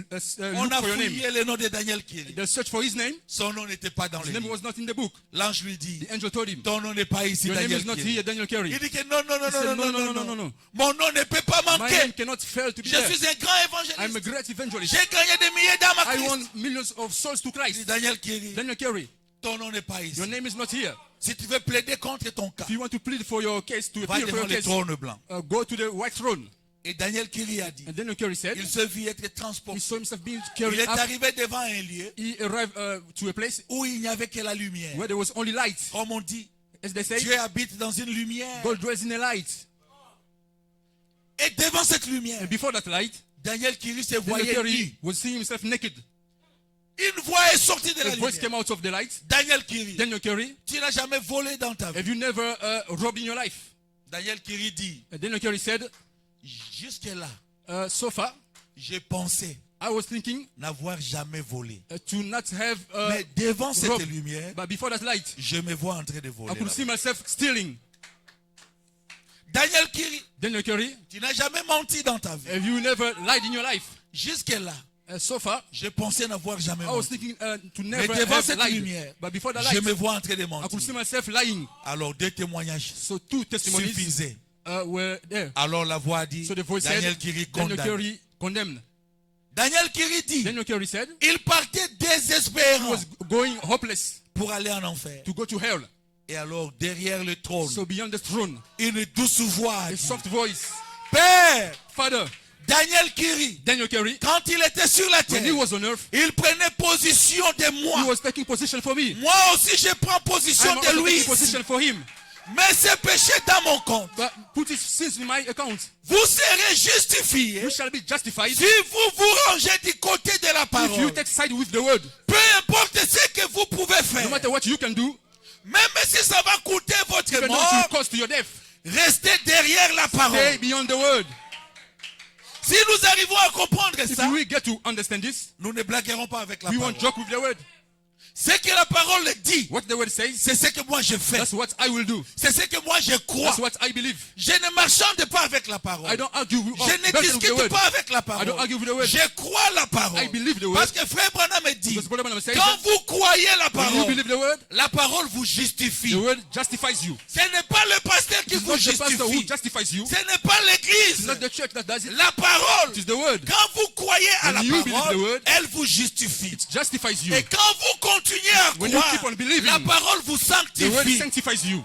look a for your name. fouillé le nom de Daniel Kiri. The search for his name. Son nom n'était pas dans His les name livres. was not in the book. L'ange lui dit, The angel told him, ton nom n'est pas ici, your name Daniel is not Kiri. here, Daniel Carey. Il dit que non, non, non, He said, non, non, non, non, no. Mon nom ne peut pas My manquer. name cannot fail to be Je there. suis un grand I'm a évangéliste. great evangelist. J'ai gagné des milliers d'âmes à I Christ. won millions of souls to Il dit, Christ. Daniel Kiri, Daniel Carey, ton nom n'est pas ici. your name is not here. Si tu veux plaider contre ton cas, If you want to plead for your case, to va appeal for devant your le case, trône blanc. go to the white throne. Et Daniel Kiri a dit, And Daniel Carey said, il se vit être he transporté. saw himself being Il carried est up. arrivé devant un lieu He arrived to a place où il n'y avait que la lumière. where there was only light. Comme on dit, As they say, Dieu habite dans une lumière. God dwells in a light. Et devant cette lumière, And before that light, Daniel Kiri se Daniel voyait Carey nu. was seeing himself naked. Une voix est sortie de la A voice came lumière. out of the light. Daniel Kiri, Daniel Carey, tu n'as jamais volé dans ta vie. have you never robbed in your life? Daniel Kiri dit, And Daniel Carey said, jusque-là, so far, j'ai pensé I was thinking n'avoir jamais volé. to not have Mais devant cette robbed. lumière, But before that light, je me vois en train de voler. I could là-bas. see myself stealing. Daniel Kiri, Daniel Carey, tu n'as jamais menti dans ta vie. have you never lied in your life? Jusque-là, So far, je pensais n'avoir jamais I was menti. thinking to Mais never devant have cette lied. lumière, But before that je light, me vois en train de I could see mentir. myself lying. Alors deux témoignages So two testimonies suffisaient. were there. Alors la voix dit, So the voice Daniel said, Kiri Daniel condamné. Carey condemned. Daniel Kiri dit, Daniel Carey said, il partait he désespérant was going hopeless pour aller en enfer. to go to hell. Et alors derrière le trône, So beyond the throne, une douce voix a a dit, soft voice, Père, Father, Daniel Kiri, Daniel Carey, quand il était sur la when he terre, was on earth, il prenait position de he moi. was taking position for me. Moi aussi, je prends position I'm de also lui. taking position for him. Mais c'est péché dans mon compte. But put his sins in my account. Vous serez justifiés You shall be justified si vous vous rangez du côté de la if you parole. take side with the word. Peu importe ce que vous pouvez No faire, matter what you can do, même si ça va coûter votre even though it mort, will cost you your death, restez derrière la stay parole. beyond the word. Si nous arrivons à comprendre If ça, we get to understand this, nous ne blaguerons pas avec la we parole. won't joke with the word. Ce que la parole dit, What the word says, c'est ce que moi je fais. that's what I will do. C'est ce que moi je crois. That's what I believe. Je ne marchande pas avec la parole. I don't argue Je with ne the discute word. pas avec la I parole. don't argue with the word. Je crois la parole. I believe the word. Parce que frère Branham me dit, Because Brother Branham says quand that vous croyez la when you parole, believe the word, la parole vous justifie. the word justifies you. Ce n'est pas le pasteur qui It's vous not the pastor who justifie. justifies you. Ce n'est pas It's l'église. not the church that does it. La parole, It is the word. quand vous croyez à la When you believe the parole, word, elle vous justifie. It justifies you. Et quand vous continuez à When you croire, keep on believing, la parole vous The word sanctifie. sanctifies you.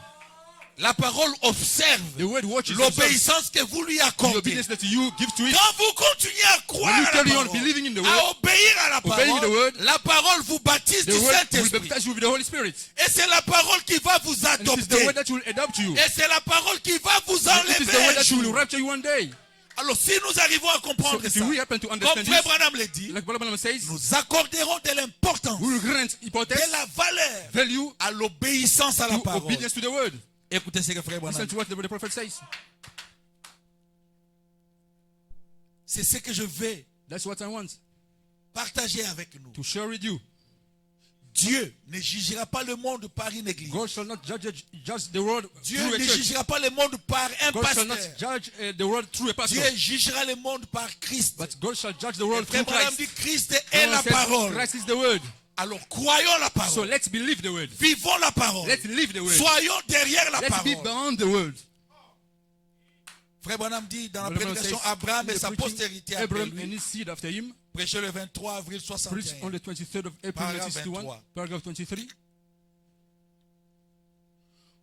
La parole observe The word watches yourself. l'obéissance que vous lui The accordez. obedience that you give to it. Quand vous continuez à croire When you à la carry on parole, believing in the à word, obéir à la obeying the parole, word, la parole vous baptise The du word will Saint-Esprit. baptize you with the Holy Spirit. Et c'est la parole qui va vous And it is the adopter. word that will adopt you. Et c'est la parole qui va vous It is the enlever word un that will jour. rapture you one day. Alors si nous arrivons à So comprendre if ça, we happen to comme understand Frère this, Branham le dit, like Brother Branham says, nous accorderons de l'importance, we will grant de importance, la valeur value à l'obéissance à la to parole. obedience to the word. Écoutez ce que Frère Branham Listen dit. to what the prophet says. C'est ce que je vais That's what I want partager avec nous. to share with you. Dieu ne jugera pas le monde par une église. God shall not judge the world Dieu through a ne church. jugera pas le monde par un God shall not pasteur. judge the world through a pastor. Dieu jugera le monde par Christ. But God shall judge the Et world Frère through Branham Christ. dit Christ est la God says parole. Christ is the word. Alors croyons la So parole. let's believe the word. Vivons la parole. Let's live the word. Soyons derrière la Let's be parole. beyond the word. Frère Branham dit dans la Brother prédication says, Abraham et in the sa preaching, postérité après Abraham and lui, his seed after him, prêché le 23 avril preached 61. on the 23rd of April Paragraphe 1961, 23. paragraph 23.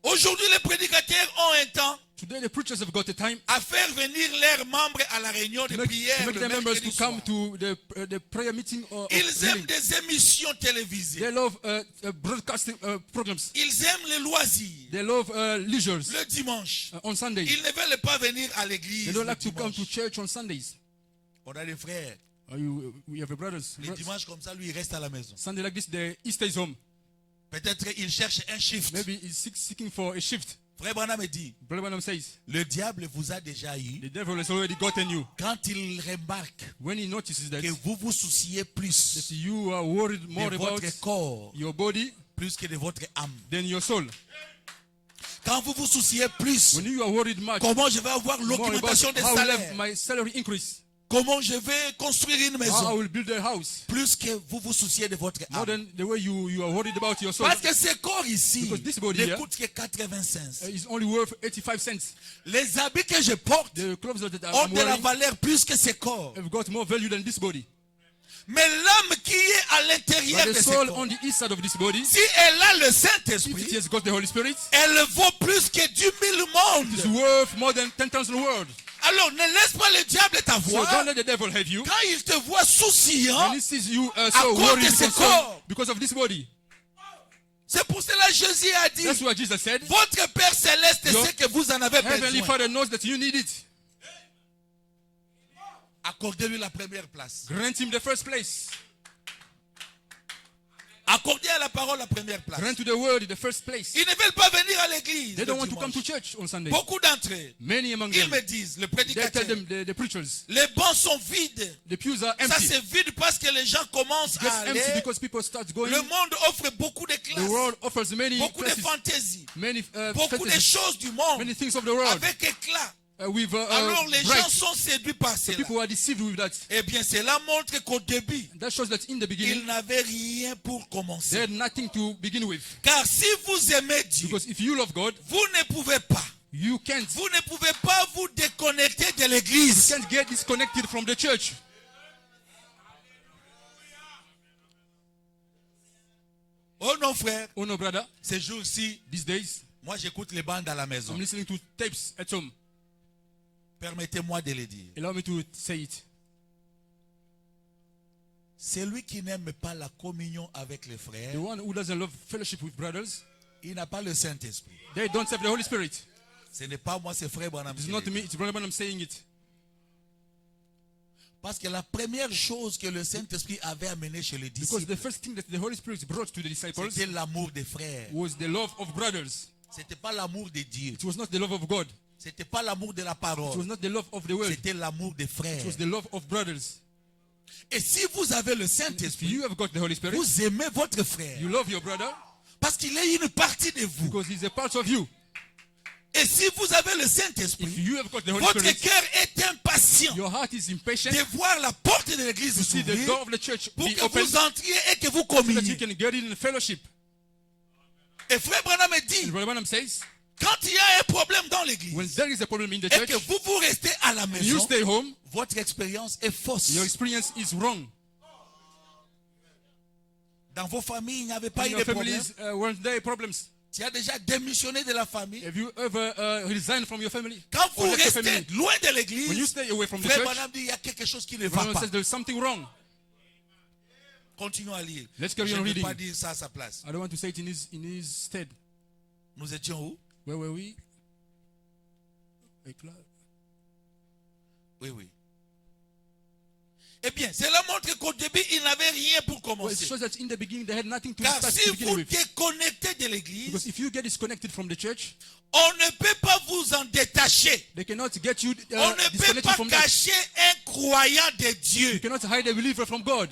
Aujourd'hui, les prédicateurs ont un temps Today the preachers have got a time à faire venir leurs membres à la réunion de to make prière their le members mercredi to soir. come to the prayer meeting of Ils aiment healing. des émissions télévisées. They love broadcasting programs. Ils aiment les loisirs. They love leisures Le dimanche. on Sundays. Ils ne veulent pas venir à l'église. They don't le like to come to dimanche. church on Sundays. On a des frères. We have brothers. Les dimanches comme ça, lui, il reste à la maison. Sunday like this, he stays home. Peut-être il cherche un shift. Maybe he's seeking for a shift. Frère Branham dit, Brother Branham says, le diable vous a déjà eu the devil has already gotten you. quand il remarque When he notices that que vous vous souciez plus you are worried more de about votre corps your body plus que de votre âme. than your soul. Quand vous vous souciez plus When you are worried much comment je vais avoir more l'augmentation about des how will salaires, my salary increase, comment je vais construire une How I maison, will build a house. plus que vous vous souciez de votre More âme. than the way you are worried about your soul. Parce que ce corps ici Because this body ne here coûte que 85. is only worth 85 cents. Les habits que je porte The clothes that ont I'm de la wearing valeur plus que ce corps. have got more value than this body. Mais l'âme qui est à l'intérieur But de the ce soul corps, on the east side of this body, si elle a le if it Saint-Esprit, has got the Holy Spirit, elle vaut plus que 10 000 it's mondes. worth more than 10,000 world. Alors ne laisse pas le diable So t'avoir. don't let the devil have you. Quand il te voit When souciant, he sees you à so cause worried de ce concerned corps. because of this body. c'est pour cela que Jésus a dit, That's what Jesus said. votre Père Céleste Your sait que vous en avez Heavenly besoin. Father knows that you need it. Accordez-lui la première place. Grant him the first place. Accordez à la parole la première place. Grant to the word the first place. Ils ne veulent pas venir à l'église. They le don't want to come dimanche. to church on Sunday. Beaucoup d'entre eux, Many among ils them, me disent, le they tell prédicateur, them, the preachers, les bancs sont vides. the pews are Ça empty. c'est vide parce que les gens commencent Just à empty aller. because people start going. Le monde offre beaucoup de The classes, world offers many beaucoup de classes, fantaisies, many beaucoup de fantasies, choses du monde many things of the world avec éclat. with Alors les bright. gens sont séduits par cela. People are deceived with that. Eh bien, cela montre qu'au début, That shows that in the ils beginning, n'avaient rien pour they commencer. had nothing to begin with. Car si vous aimez Dieu, Because if you love God, vous ne pouvez pas. you can't Vous ne pouvez pas vous déconnecter de l'église. get disconnected from the church. Oh non, frère, Oh no, brother. ces jours-ci, These days, moi j'écoute les bandes à la maison. I'm listening to tapes at home. Permettez-moi de le dire. Allow me to say it. Celui qui n'aime pas la communion avec les frères, The one who doesn't love fellowship with brothers, il n'a pas le Saint-Esprit. they don't have the Holy Spirit. Ce n'est pas moi, c'est frère Branham. It's qui not le dit. me, it's Brother Branham saying it. Parce que la première chose que le Saint-Esprit avait amené chez les Because disciples, the first thing that the Holy Spirit brought to the disciples c'était l'amour des frères. was the love of brothers. C'était pas l'amour de Dieu. It was not the love of God. C'était pas l'amour de la It was parole. not the love of the world. C'était l'amour des frères. It was the love of brothers. Et si vous avez le If Saint-Esprit, you have got the Holy Spirit, vous aimez votre frère. you love your brother Parce qu'il est une partie de vous. because he's a part of you. Et si vous avez le If Saint-Esprit, you have got the Holy votre Spirit, cœur est impatient your heart is impatient de voir la porte de l'église to see the s'ouvrir door of the church pour be que open vous entriez et que vous so that you communiez. can get in fellowship. Et frère Branham me And dit, Brother Branham says, quand il y a un problème dans when l'église there is a problem in the et church, que vous restez à la and you maison, stay home, votre expérience est fausse. your experience is wrong. Dans vos familles, il n'y avait pas In eu your de problème. families, weren't there problems? Tu as déjà démissionné de la famille. Have you ever resigned from your family? Quand Or vous left your restez family? loin de When you l'église, stay away from the frère church, Branham dit il y a quelque chose qui ne Brother va Branham pas. says there's something wrong. Continuons à lire. Let's carry Je on ne vais reading. pas dire ça à sa place. I don't want to say it in his stead. Nous étions où? Where were we? Éclat. Oui, oui. Eh bien, cela montre qu'au début, il n'avait rien pour Well, it commencer. shows that in the beginning they had nothing to Car start si to begin vous with. déconnectez de Because l'église, if you get disconnected from the church, on ne peut pas vous en détacher. they cannot get you On ne peut disconnected pas from that. cacher un croyant de You Dieu. cannot hide a believer from God.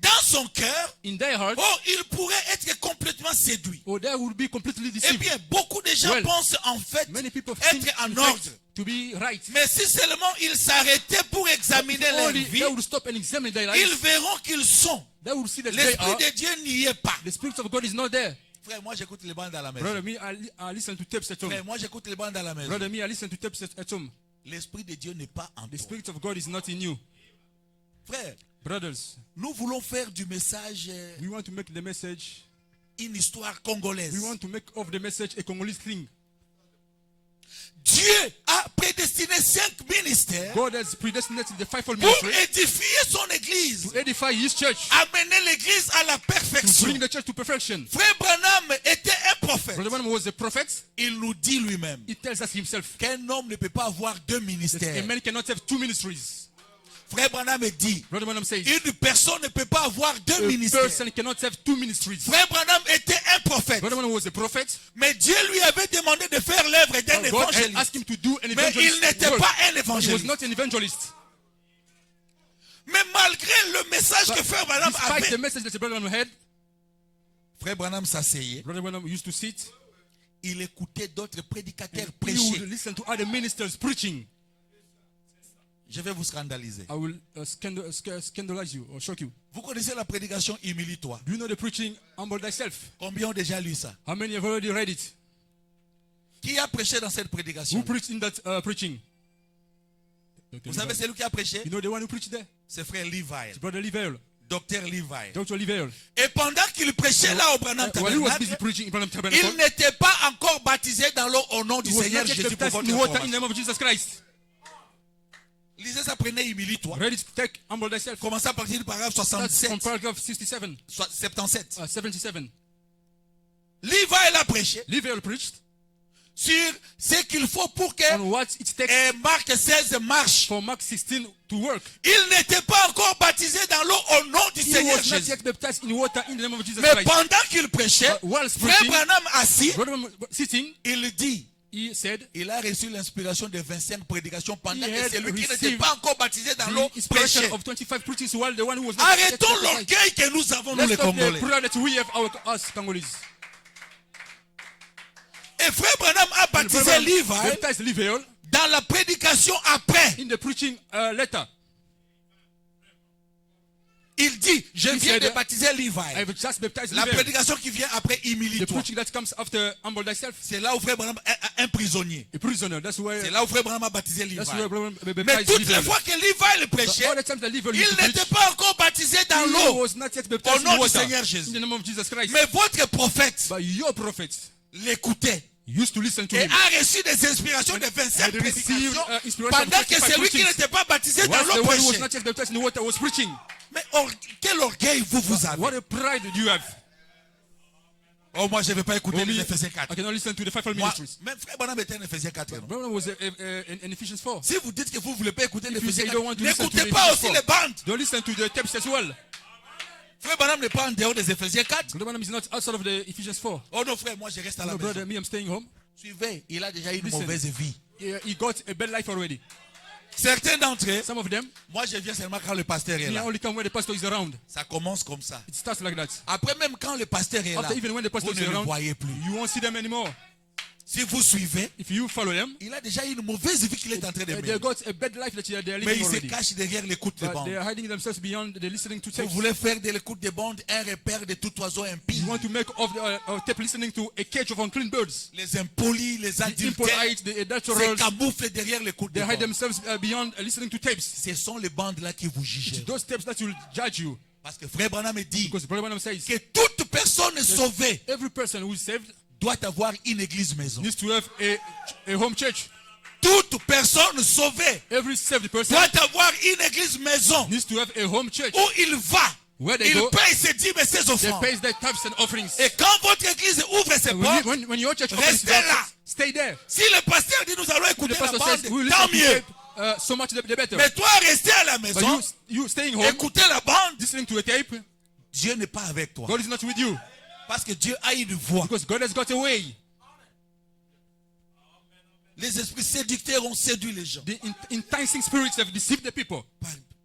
Dans son cœur, In their heart, oh, il pourrait être complètement séduit. or they will be completely Eh deceived. bien, beaucoup de gens Well, pensent en fait Many people think être en in ordre. fact, to be right. Mais si seulement ils s'arrêtaient pour examiner If leur only vie, they will stop and examine their ils lives, verront qu'ils sont. they will see that they L'Esprit are. de Dieu n'y est pas. The Spirit of God is not there. Frère, moi j'écoute les bandes à la maison. Brother, me, I listen to tapes at home. Frère, moi j'écoute les bandes à la maison. Brother, me, I listen to tapes at home. L'Esprit de Dieu n'est pas en The toi. Spirit of God is not in you. Frère, Brothers, nous voulons faire du message we want to make the message, une histoire congolaise. we want to make of the message a Congolese thing. Dieu a prédestiné 5 ministères God has predestinated the fivefold pour ministry édifier son église, to edify His church, amener l'église à la to perfection. bring the church to perfection. Frère Branham était un prophète. Brother Branham was a prophet. Il nous dit lui-même He tells us himself qu'un homme ne peut pas avoir 2 that ministères. a man cannot have two ministries. Frère Branham dit, Brother Branham says une personne ne peut pas avoir 2 a ministères. person cannot have two ministries. Frère Branham était un prophète. Brother Branham was a prophet. Mais Dieu lui avait demandé de faire l'œuvre d'un God had évangéliste. asked him to do an Mais evangelist. il n'était work. pas un He was évangéliste. not an evangelist. Mais malgré le message que Frère Branham Despite the avait, message that Brother Branham had, Frère Branham s'asseyait, Brother Branham used to sit. il écoutait d'autres prédicateurs He would prêcher. listen to other ministers preaching. Je vais vous scandaliser. I will scandalize you or shock you. Vous connaissez la prédication humilie-toi. Do you know the preaching, humble thyself? Combien ont déjà lu ça? How many have already read it? Qui a prêché dans cette prédication? Who preached in that preaching? Vous savez, c'est lui qui a prêché? You know the one who preached there? C'est frère Levi. It's Brother Level. Docteur Levi. Dr. Level. Et pendant qu'il prêchait là au Branham While he was busy Tabernacle, preaching in Branham Tabernacle, il n'était pas encore baptisé dans l'eau au nom du he was Seigneur not yet Jésus pour baptized votre in water in the information. name of Jesus Christ. Lisez ça, prenez, humilie-toi. Ready to take, humble thyself. Commencez à partir du paragraphe That's from 67. paragraph 67. 77. 77. Levi l'a prêché Level preached sur ce qu'il faut pour que on what it takes Marc 16 marche. for Mark 16 to work. Il n'était pas encore baptisé dans l'eau au nom du He Seigneur was not Jésus. yet baptized in water in the name of Jesus Mais Christ. pendant qu'il prêchait, While frère preaching, Branham assis, Brother sitting, il dit, he said, il a reçu l'inspiration de 25 prédications pendant He que had celui qui n'était received pas encore baptisé dans l'eau the inspiration prêchait. of 25 preachings while the one who was not yet Arrêtons baptized. l'orgueil que nous avons, nous Let's les stop the Congolais. prayer that we have us Congolese. Et frère Branham a baptisé Levi Baptized Level dans la prédication après. in the preaching letter. Il dit, je He viens said, de baptiser Levi. I've just baptized La Level. prédication qui vient après, The humilie-toi. preaching that comes after humble thyself. C'est là où frère Branham est un prisonnier. A prisoner. That's where. C'est là où frère Branham a baptisé Levi. That's where Brother Mais baptized toutes les Level. fois que Levi le prêchait, All the times that Level il used to n'était preach, pas encore baptisé dans he l'eau was not yet au baptized nom in du water Seigneur in Jésus. the name of Jesus Christ. Mais votre prophète But your prophet l'écoutait used to listen to et him. a reçu des inspirations de 25 had received, prédications inspiration pendant of que 25 celui qui preachings. n'était pas baptisé dans Whilst the l'eau one who was prêchait. not yet baptized in the water was preaching. Mais quel orgueil vous avez. What a pride you have. Oh, moi je ne vais pas écouter For me, les Éphésiens 4. I cannot listen to the fivefold Moi, ministries. même frère Branham était un Éphésiens 4. non? Brother was in Ephesians 4. Si vous dites que vous ne voulez pas écouter les If you say Éphésiens you don't 4, want to listen to n'écoutez the pas Ephesians aussi les 4. bandes. Don't listen to the tapes as well. Frère Branham n'est pas en dehors des Éphésiens 4. Brother Branham is not outside of the Ephesians 4. Oh non frère, moi je reste à la No, maison. brother, me, I'm staying home. Suivez, il a déjà une Listen. mauvaise vie. He got a bad life already. Certains d'entre eux, Some of them, moi je viens seulement quand le pasteur est they là. only come when the pastor is around. Ça commence comme ça. It starts like that. Après même quand le pasteur est là, After even when the pastor vous is ne le around, voyez plus. you won't see them anymore. Si vous suivez, If you follow them, il a déjà une mauvaise vie qu'il est en train de they mener. got a bad life that they are Mais living il se already. cache derrière l'écoute des But bandes. they are hiding themselves beyond the listening to Vous tapes. voulez faire de l'écoute des bandes un repère de tout oiseau impie. You want to make of the tape listening to a cage of unclean birds. Les impolis, les The adultères impolite, the se adulterers, camouflent derrière l'écoute des they hide bandes. themselves beyond listening to tapes. Ce sont les bandes là qui vous jugent. It's those tapes that will judge you. Parce que frère Branham dit Because Brother Branham says, que toute personne sauvée every person who is saved doit avoir une église maison. needs to have a home church. Toute personne sauvée Every saved person doit avoir une église maison needs to have a home church. où il va. Where they Il go, paye ses dîmes et ses they offrandes. pay their tithes and offerings. Et quand votre église ouvre ses portes, When your church opens Restez its doors, là. stay there. si le pasteur dit nous allons The écouter la pastor bande, says, we will tant listen to mieux. tape, so much the better. Mais toi, rester à la But maison, you staying home, écouter la bande, listening to a tape, Dieu n'est pas avec toi. God is not with you. Parce que Dieu a une voix. Because God has got a way. Les esprits séducteurs ont séduit les gens. The enticing spirits have deceived the people.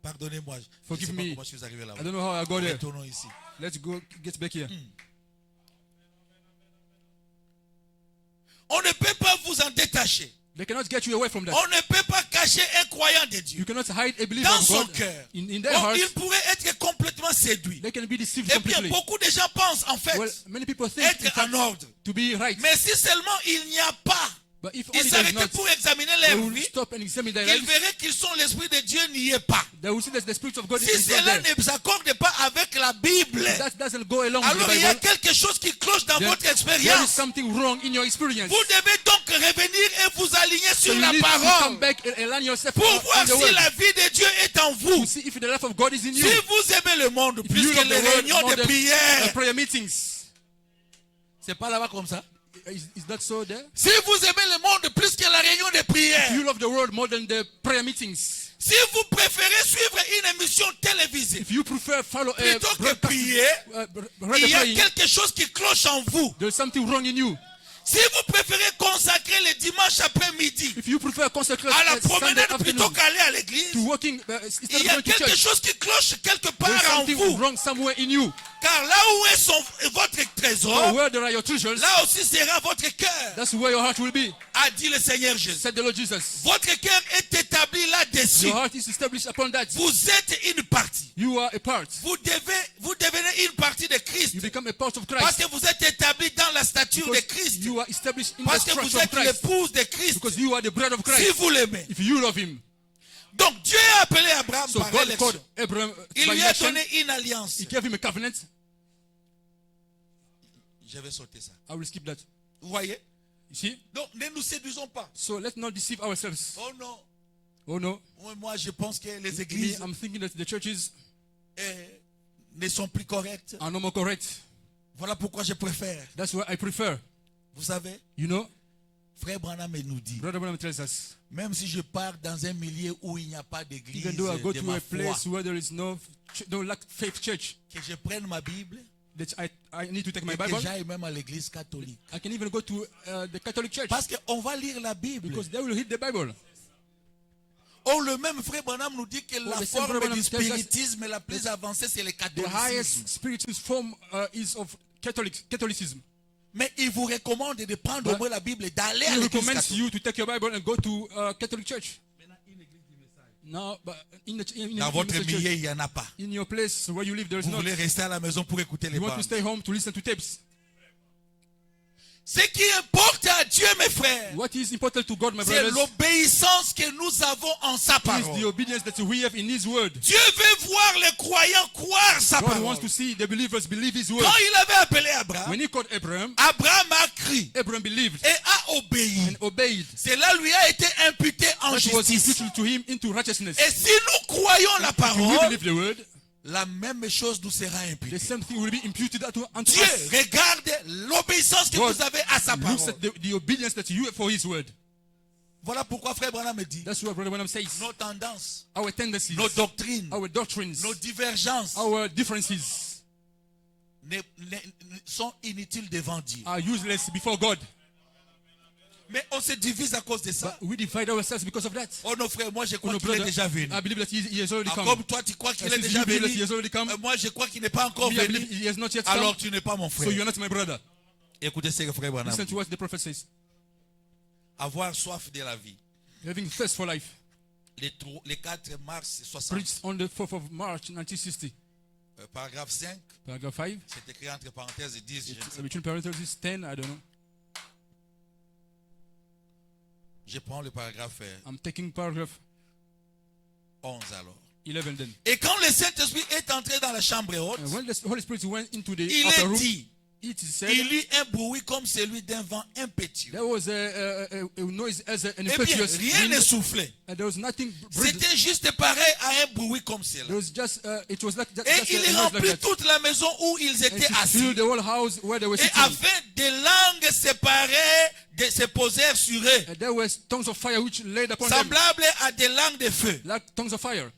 Pardonnez-moi. Je ne Forgive sais pas me. comment je suis arrivé là-bas. I don't know how I got there. Retournons ici. Let's go get back here. On ne peut pas vous en détacher. They cannot get you away from that. On ne peut pas cacher un croyant de Dieu. You cannot hide a believer Dans of son God cœur. in their Oh, hearts. il pourrait être complètement séduit. They can be deceived Et bien, completely. beaucoup de gens pensent en fait Well, many people think in être fact, en ordre. to be right. Mais si seulement il n'y a pas, But if ils only there is s'arrêtaient not, pour examiner they leur will vie, stop and examine their ils lives. verraient qu'ils sont l'Esprit de Dieu n'y est pas. They will see that the Spirit of God Si is not cela there. ne s'accorde pas avec la Bible, That doesn't go along with alors the il y a Bible. quelque chose qui cloche dans votre There is expérience. something wrong in your experience. Vous devez donc revenir et vous aligner So sur you la need to come parole back and align yourself pour in voir the si word. la vie de Dieu est en vous. To see if the life of God is in Si you. vous aimez le monde If plus you que love les the word réunions more de than prière, prayer meetings. c'est pas là-bas comme ça. Is that so there? Si vous aimez le monde plus que la réunion de If prière, you love the world more than the prayer meetings. si vous préférez suivre une émission télévisée If you prefer follow plutôt que broadcast, prier, rather il y a praying, quelque chose qui cloche en vous. there's something wrong in you. Si vous préférez consacrer le dimanche après-midi If you prefer consecrate à la Sunday promenade plutôt afternoon qu'aller à l'église, to working instead il y of a going to quelque church, chose qui cloche quelque there's part en something vous. wrong somewhere in you. Car là où est votre So trésor, where there are your treasures, là aussi sera votre cœur, that's where your heart will be. a dit le Seigneur Jésus. Said the Lord Jesus. Votre cœur est établi là dessus. Your heart is established upon that. Vous êtes une partie. You are a part. Vous devenez une partie de Christ. You become a part of Parce Christ. que vous êtes établi dans la stature de Because Christ. you are established in the Parce que vous structure of êtes Christ. l'épouse de Christ. Because you are the bride of Si Christ. vous l'aimez. If you love him. Donc Dieu a appelé Abraham So par God élection. called Abraham Il by lui a election. donné une alliance. He gave him a covenant. Je vais sauter ça. I will skip that. Vous voyez? You see? Donc ne nous séduisons pas. So let's not deceive ourselves. Oh non. Oh no. Moi je pense que les Me, églises I'm thinking that the churches ne sont plus correctes. are no more correct. Voilà pourquoi je préfère. That's why I prefer. Vous savez, You know, Frère Branham nous dit, Brother Branham tells us, même si je pars dans un milieu où il n'y a pas d'église even though I go de to ma a foi, place where there is no faith church, que je prenne ma Bible that I need to take my et que Bible, j'aille même à l'église catholique. I can even go to the Catholic Church Parce qu'on va lire la Bible. because they will read the Bible. Oh, le même Frère Branham nous dit que la the same forme Branham du tells us spiritisme la plus avancée, c'est le The catholicisme. highest spiritual form is of Catholicism. Mais il vous recommande de prendre au moins la Bible et d'aller à He l'église recommends catholique. you to take your Bible and go to Catholic Church. No, but Dans votre church, milieu, il n'y en a pas. in your place where you live, there is Vous not. voulez rester à la maison pour écouter les You want to bandes. stay home to listen to tapes. Ce qui importe à Dieu, mes frères, What is important to God, my c'est brothers, l'obéissance que nous avons en sa is the parole. obedience that we have in His word. Dieu veut voir les croyants croire sa God parole. wants to see the believers believe His word. Quand il avait appelé Abraham, When He called Abraham, Abraham a cru Abraham believed et a obéi. and obeyed. Cela lui a été imputé en That was justice. imputed to him into righteousness. Et si nous croyons la If we parole, believe the word, la même chose nous sera the imputée. same thing will be imputed unto Dieu us. regarde l'obéissance que God vous avez à sa looks parole. at the obedience that you have for His word. Voilà pourquoi Frère Branham me dit, That's what Brother Branham says. nos tendances, Our tendencies, nos doctrines, our doctrines, nos divergences our differences sont inutiles devant Dieu. are useless before God. Mais on se divise à cause de ça. But we divide ourselves because of that. Oh non frère, moi je Oh, crois no, qu'il est brother, déjà venu. I believe that he has already Ah, come. comme toi tu crois qu'il est Since déjà you believe that venu, he has already come, moi je crois qu'il n'est pas encore me, I venu. believe he has not yet Alors come. tu n'es pas mon frère. So you're not my brother. Écoutez ce que Frère Branham Listen dit. to what the prophet says. Avoir soif de la vie. Having thirst for life. Le 4 mars 60, Preached on the 4th of March 1960. paragraphe 5, Paragraph 5. c'est écrit entre parenthèses 10, je ne sais pas. Between parentheses 10, I don't know. Je prends le paragraphe I'm taking paragraph 11 alors. 11 then. Et quand le Saint-Esprit est entré dans la chambre haute, And when the Holy Spirit went into the il upper est room, dit, it is said il eut un bruit comme celui d'un vent impétueux. there was a noise as an Eh bien, impetuous rien wind, ne soufflait. and there was nothing breathing. C'était juste pareil à un bruit comme There cela. was just it was like just, Et just il a noise remplit like that. toute la maison où ils And étaient it assis. filled the whole house where they were Et sitting. afin des langues séparées se posèrent sur eux, And there were tongues of fire which laid upon them, semblables à des langues de feu. like tongues of fire.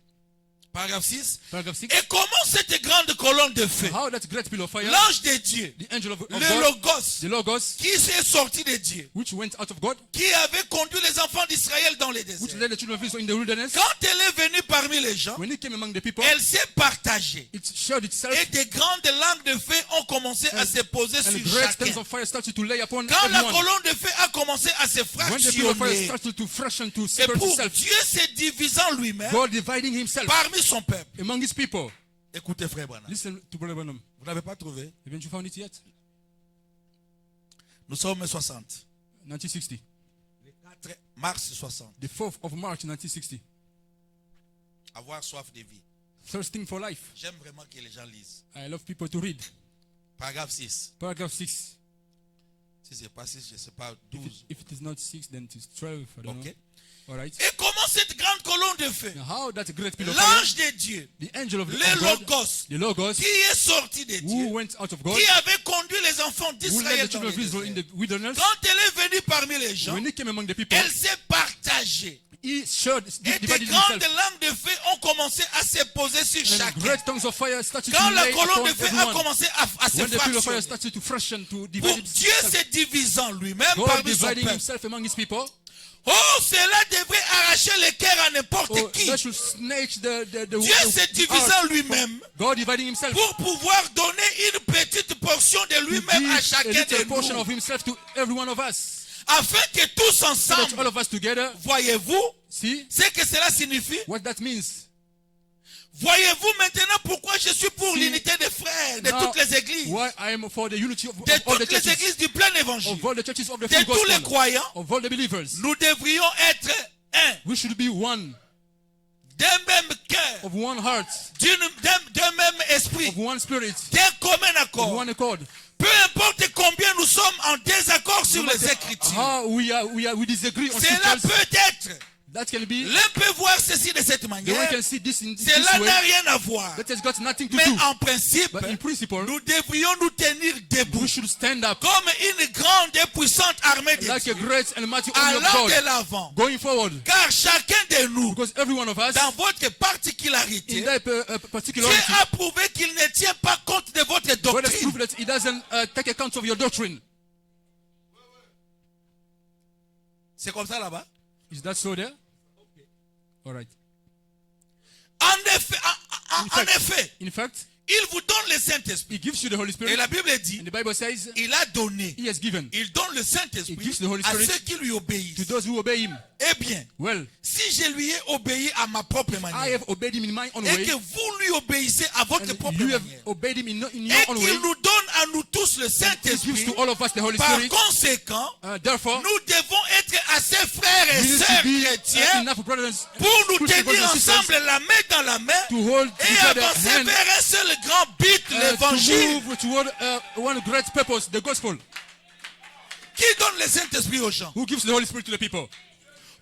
Paragraphe 6. Paragraph 6. Et comment cette grande colonne de feu, How that great pillar of fire, l'ange de Dieu, the angel of le God, Logos, the Logos, qui s'est sorti de Dieu, which went out of God, qui avait conduit les enfants d'Israël dans les which déserts. led the children of Israel in the wilderness, Quand elle est venue parmi les gens, when he came among the people, elle s'est partagée. it showed itself, Et des grandes langues de feu ont commencé à se poser sur and great chacun. tongues of fire started to lay upon Quand la everyone. colonne de feu a commencé à se When the pillar of fire fractionner, started to freshen, to et separate pour itself, Dieu se divisant lui-même God dividing himself parmi son peuple. among his people. Écoutez frère Branham, Listen to Brother Branham. vous n'avez pas trouvé? Haven't you found it yet? Nous sommes 60. 1960. Le 4 mars 60. The 4th of March 1960. Avoir soif de vie. Thirsting for life. J'aime vraiment que les gens lisent. I love people to read. Paragraphe 6. Paragraph 6. Si c'est pas 6, je ne sais pas, 12. If it is not 6, then it is 12. I don't Ok. know. All right. Et comment cette grande colonne de feu, Now, how that great pillar of fire, l'ange de Dieu, the angel of le God, Logos, the Logos, qui est sorti de who Dieu, went out of God, qui avait conduit les enfants who led d'Israël the dans children of les Israel in déserts. the wilderness, Quand elle est venue parmi les gens, when he came among the people, elle s'est partagée. he showed, Et des divided grandes himself. langues de feu ont commencé à se poser sur And chacun. great tongues of fire started Quand to la lay colonne upon de feu a everyone. commencé à se When the pillar of fire fractionner, started to freshen, to pour divide Dieu himself, se divisant lui-même God parmi son dividing peuple. himself among his people, Oh, cela devrait arracher le cœur à n'importe oh, qui. that should snatch the Dieu se divisant heart. lui-même God dividing himself pour pouvoir donner une petite portion de to lui-même à give a chacun little de portion nous. of himself to every one of us. Afin que tous So that ensemble, all of us together, voyez-vous see ce que cela signifie? what that means. Voyez-vous maintenant pourquoi je suis pour See, l'unité des frères de now, toutes les églises, why I am for the unity of de all the toutes les churches, églises du plein évangile, of all the churches of the de full tous les gospel, croyants. of all the believers. Nous devrions être un, We should be one, d'un même cœur, of one heart, d'un même esprit, of one spirit, d'un commun of accord. one accord. Peu importe combien nous sommes en désaccord sur No les matter Écritures, how we disagree on cela scriptures, peut être. that can be. L'un peut voir ceci de cette The way manière. can see this in this Cela way. n'a rien à voir. That has got nothing to Mais do. en principe, But in principle, nous devrions nous tenir debout we should stand up comme une grande et puissante armée de like a Dieu, great and mighty army of allant de God, l'avant. going forward. Car chacun de nous, Because every one of us, dans votre in particularité, that Dieu particularity, a prouvé qu'il ne tient pas compte de votre God has doctrine. proved that He doesn't take account of your doctrine. C'est comme ça là-bas. Is that so there? All right. En effet, In fact, il vous donne le Saint-Esprit. He gives you the Holy Et Spirit. la Bible dit, And the Bible says il a donné, He has given il donne le He Saint-Esprit gives the Holy à Spirit ceux qui lui obéissent. to those who obey Him. Eh bien, Well, si je lui ai obéi à ma propre I manière, have obeyed Him in my own et way, que vous lui obéissez à votre and propre you have manière, obeyed Him in et your own way, qu'il nous donne à nous tous le He gives Saint-Esprit, to all of us the Holy par Spirit. conséquent, Therefore, nous devons être assez frères et we need sœurs to be chrétiens enough brothers pour nous Christian brothers tenir and sisters ensemble la main dans la main to hold et each other avancer hand, vers un seul grand but, to l'évangile. move toward one great purpose, the gospel. Qui donne le Saint-Esprit aux gens? Who gives the Holy Spirit to the people?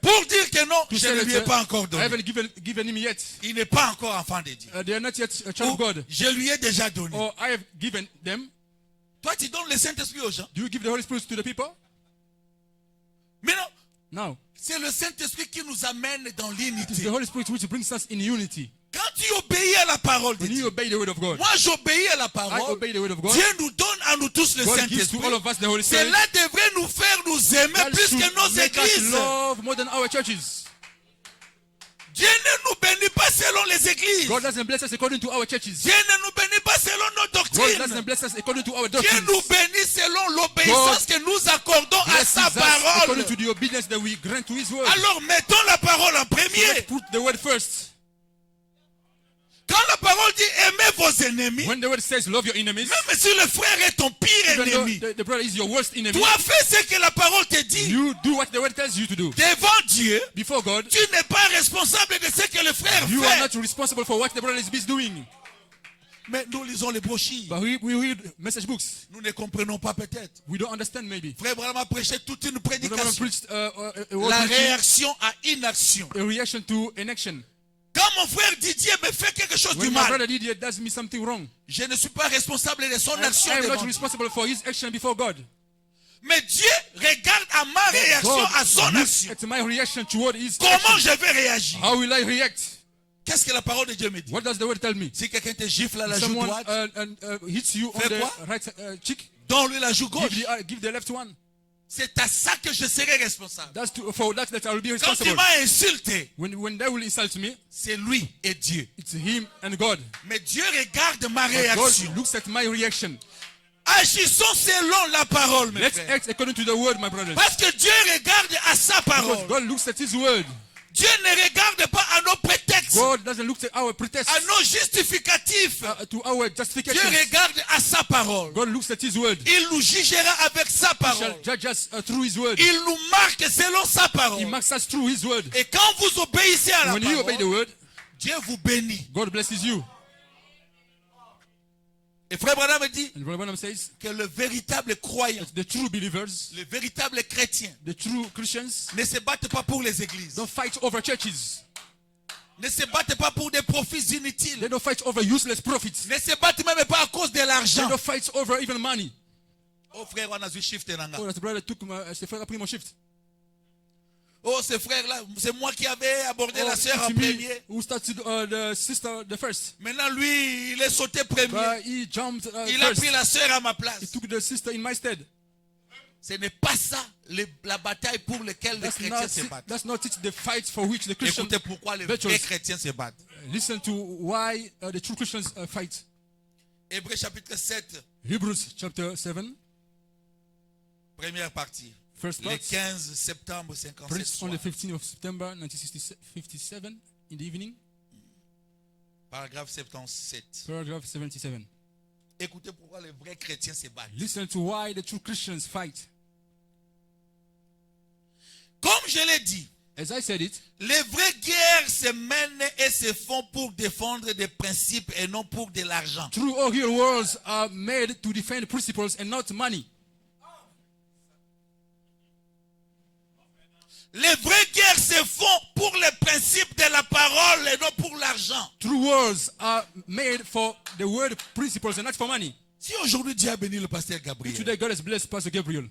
Pour dire que non, To je say ne lui ai that, pas encore I donné. haven't given Him yet. Il n'est pas encore enfant de Dieu. They are not yet a child Ou of God. je lui ai déjà donné. Or I have given them. Toi, tu donnes le Saint-Esprit aux gens. Do you give the Holy Spirit to the people? Mais non, No. c'est le Saint-Esprit qui nous amène dans It is l'unité. the Holy Spirit which brings us in unity. Quand tu obéis à la parole de When you Dieu, obey the word of God, moi j'obéis à la I parole, obey the word of God. Dieu nous donne à nous tous le God gives to Saint-Esprit. all of us the Holy Spirit. Cela devrait nous faire nous aimer That plus should que nos make us églises. love more than our churches. Dieu ne nous bénit pas selon les églises. God doesn't bless us according to our churches. Dieu ne nous bénit pas selon nos God doctrines. doesn't bless us according to our Dieu doctrines. nous bénit selon l'obéissance que nous accordons à Blesses sa us parole. according to the obedience that we grant to His word. Alors mettons la parole en Let's premier. put the word first. Quand la parole dit aimez vos ennemis, When the word says love your enemies, même si le frère est ton pire even though ennemi, the brother is your worst enemy, toi fais ce que la parole te dit. you do what the word tells you to do. Devant Dieu, Before God, tu n'es pas responsable de ce que le frère you are fait. not responsible for what the brother is busy doing. Mais nous lisons les brochures. But we read message books. Nous ne comprenons pas peut-être. We don't understand maybe. Frère Branham a prêché toute une Brother Branham prédication. preached a word La preaching, réaction à inaction. a reaction to inaction. Quand mon frère Didier me fait quelque chose du When my mal, brother Didier does me something wrong, je ne suis pas responsable de son action I am devant not Dieu. responsible for his action before God. Mais Dieu regarde à ma réaction, God à son looks action. at my reaction toward his Comment action. je vais réagir? How will I react? Qu'est-ce que la parole de Dieu me dit? What does the word tell me? Si quelqu'un te gifle à la joue Someone droite, hits you on Fais the quoi? right cheek, donne-lui la joue gauche. give the left one. C'est à ça que je serai responsable. For that I will be Quand il responsible. m'a insulté, When they will insult me, c'est lui et Dieu. it's him and God. Mais Dieu regarde ma But réaction. God looks at my reaction. Agissons selon la parole, mes Let's frères. act according to the word, my brothers. Parce que Dieu regarde à sa Because parole. God looks at his word. Dieu ne regarde pas à nos prétextes, God doesn't look at our pretext, à nos justificatifs. to our Dieu justifications. regarde à sa parole. God looks at his word. Il nous jugera avec sa He parole. shall judge us through his word. Il nous marque selon sa He parole. marks us through his word. Et quand vous obéissez à la When you obey the parole, word, Dieu vous bénit. God blesses you. Et Frère Branham me dit And Brother Branham says, que le véritable croyant, the true believers, le véritable chrétien, the true Christians, ne se battent pas pour les églises. don't fight over churches. Ne se battent pas pour des profits inutiles. They don't fight over useless profits. Ne se battent même pas à cause de They l'argent. don't fight over even money. Oh frère, on a vu shift nanga. Oh, that brother took the frère a pris mon shift. Oh ce frère-là, c'est moi qui avais abordé la sœur en it's me premier. who started the sister the first. Maintenant lui, il est sauté premier. But he jumped Il a first. pris la sœur à ma He place. took the sister in my stead. Ce n'est pas ça la bataille pour laquelle les chrétiens se battent. That's not it, the fight for which the Christians. Écoutez pourquoi les virtuous. vrais chrétiens se battent. Listen to why the true Christians fight. Hébreux chapitre 7, Hebrews chapter 7, première partie. First le part, 15 septembre 57 preached on the soir. 15th of September 1957 in the evening. Paragraphe 77. Paragraph 77. Écoutez pourquoi les vrais chrétiens se battent. Listen to why the true Christians fight. Comme je l'ai dit, As I said it, les vraies guerres se mènent et se font pour défendre des principes et non pour de l'argent. true or real wars are made to defend principles and not money. Les vraies guerres se font pour les principes de la parole et non pour l'argent. True wars are made for the word principles and not for money. Si aujourd'hui Dieu a béni le pasteur If Gabriel, today God has blessed Pastor Gabriel,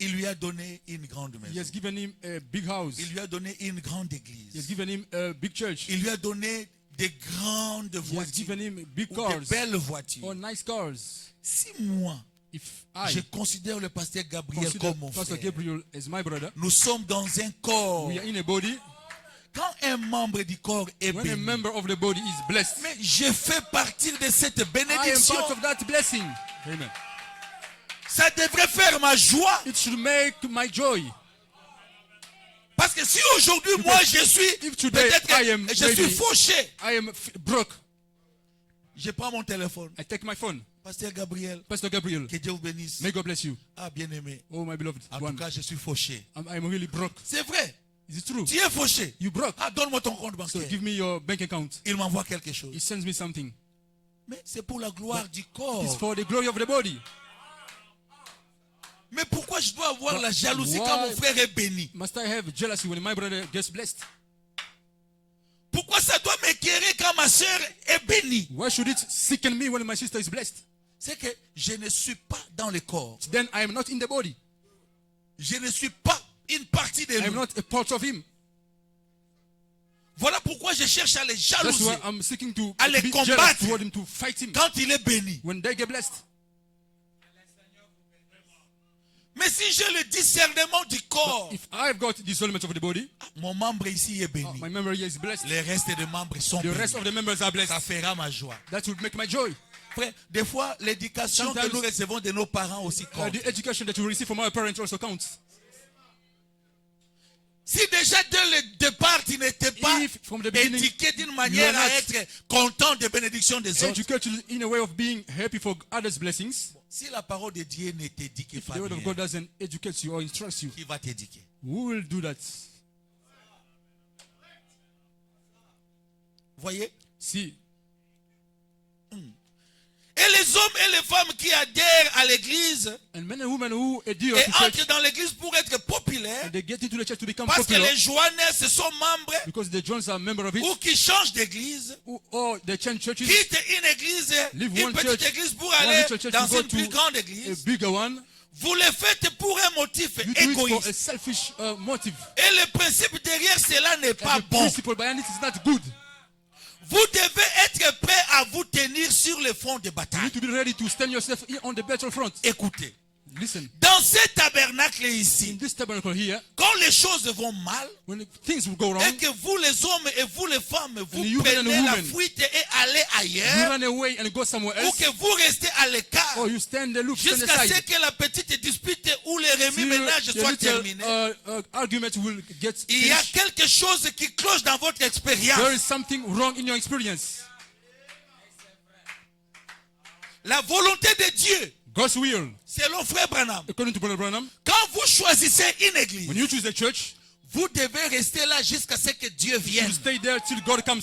il lui a donné une grande He maison. has given him a big house. Il lui a donné une grande He has église. given him a big church. Il lui a donné des grandes He has voitures, given him big ou cars des belles voitures. or nice cars. Si moi, If I je considère le pasteur Gabriel consider comme mon Pastor frère, Gabriel as my brother, nous sommes dans un corps. we are in a body. Quand un membre du corps est When a béni, member of the body is blessed, mais je fais partie de cette I am bénédiction. part of that blessing. Amen. Ça devrait faire ma joie. It should make my joy. Parce que si aujourd'hui, moi, je suis, if today peut-être I am que je suis maybe- fauché, I am broke. je prends mon téléphone. I take my phone. Pasteur Gabriel, Pastor Gabriel, que Dieu vous bénisse. may God bless you. Ah, bien-aimé. Oh, my beloved En tout one. cas, je suis fauché. I'm really broke. C'est vrai. Is it true? Tu es fauché. You broke. Ah, donne-moi ton compte So bancaire. give me your bank account. Il m'envoie quelque He chose. sends me something. Mais c'est pour la gloire du It's corps. for the glory of the body. Mais pourquoi je dois avoir But la jalousie why- quand mon frère est béni? Must I have jealousy when my brother gets blessed? Pourquoi ça doit m'éclairer quand ma soeur est bénie? Why should it sicken me when my sister is blessed? C'est que je ne suis pas dans le corps. Then I am not in the body. Je ne suis pas une partie de I am lui. not a part of him. Voilà pourquoi je cherche à les That's jalouser why I'm seeking to à les be jealous combattre. toward him, to fight him quand il est béni. when they get blessed. Mais si j'ai le discernement du corps, If I've got discernment of the body, mon membre ici est béni. my member here is blessed. Les restes des membres sont The bénis. rest of the members are blessed. Ça fera ma joie. That will make my joy. Frère, des fois, l'éducation que Sometimes- nous recevons de nos parents aussi compte. The education that you receive from our parents also counts. Si déjà dès le départ, tu n'étais pas If from the beginning éduqué d'une manière you à are not être content des bénédictions des autres, Educated in a way of being happy for others' blessings. si la parole de Dieu ne t'éduque If pas the word of bien, God doesn't educate you or instruct you, qui va t'éduquer? who will do that? Voyez? See, Et les hommes et les femmes qui adhèrent à l'église and men and women who adhere et to church, entrent dans l'église pour être populaires, and they get into the church to become parce que popular les Joannais se sont membres because the Jones are member of it, ou qui changent d'église, or they change churches, quittent une église, Leave une one petite church, église pour one aller little church dans to go une plus to grande a église. bigger one. Vous le faites pour un motif You do it for a égoïste. selfish motive. Et le principe derrière cela n'est pas And the bon. principle behind it is not good. Vous devez être prêt à vous tenir sur le front de You bataille. need to be ready to stand yourself on the battlefront. Écoutez, Listen, dans ce tabernacle in ici, this tabernacle here, quand les choses vont mal, when things will go wrong, et que vous les hommes et vous les femmes, vous you men and prenez la women, fuite et allez you ailleurs, run away and go somewhere ou else, que vous restez à l'écart, or you stand there, look, stand jusqu'à ce aside. que la petite dispute ou les Till remis-ménages the soient little, terminés. argument will get Il y a finished. quelque chose qui cloche dans votre expérience. There is something wrong in your experience. La volonté de Dieu, God's will, selon Frère Branham, according to Brother Branham, quand vous choisissez une église, when you choose a church, vous devez rester là jusqu'à ce que Dieu vienne. you stay there till God comes.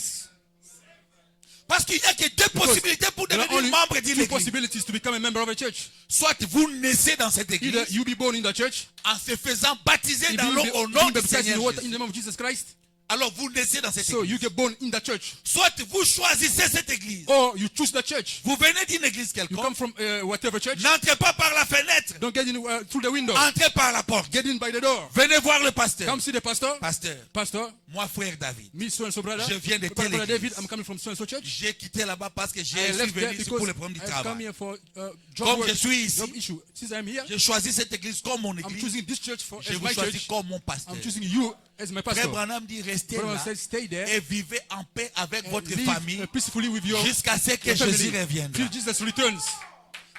Parce qu'il n'y a que deux possibilités pour There are devenir only membre d'une two église. possibilities to become a member of a church. Soit vous naissez dans cette Either église you be born in the church, en se faisant baptiser if dans you l'eau be au nom being du baptized in Seigneur water in Jésus. the name of Jesus Christ, Alors vous naissez dans cette so you église. get born in the church. Soit vous choisissez cette église. Or you choose the church. Vous venez d'une église You quelconque. come from whatever church. N'entrez pas par la fenêtre. Don't get in through the window. Entrez par la porte. Get in by the door. Venez voir le pasteur. Come see the pastor. Pasteur, Pastor, moi frère David, me so and so brother. Je viens de telle Brother David, église. I'm coming from so and so church. j'ai quitté là-bas parce que je I suis left there venu ici pour because le problème du I've come travail. here for Comme job, je suis ici, job issue. Since I'm here, j'ai choisi cette église comme mon I'm église. choosing this church Je as vous my choisis church. comme mon pasteur. I'm choosing you as my Frère pastor. Branham dit restez Brother là said, stay there. et vivez en paix avec votre Live famille peacefully with your jusqu'à ce que your family Jésus reviendra. till Jesus returns.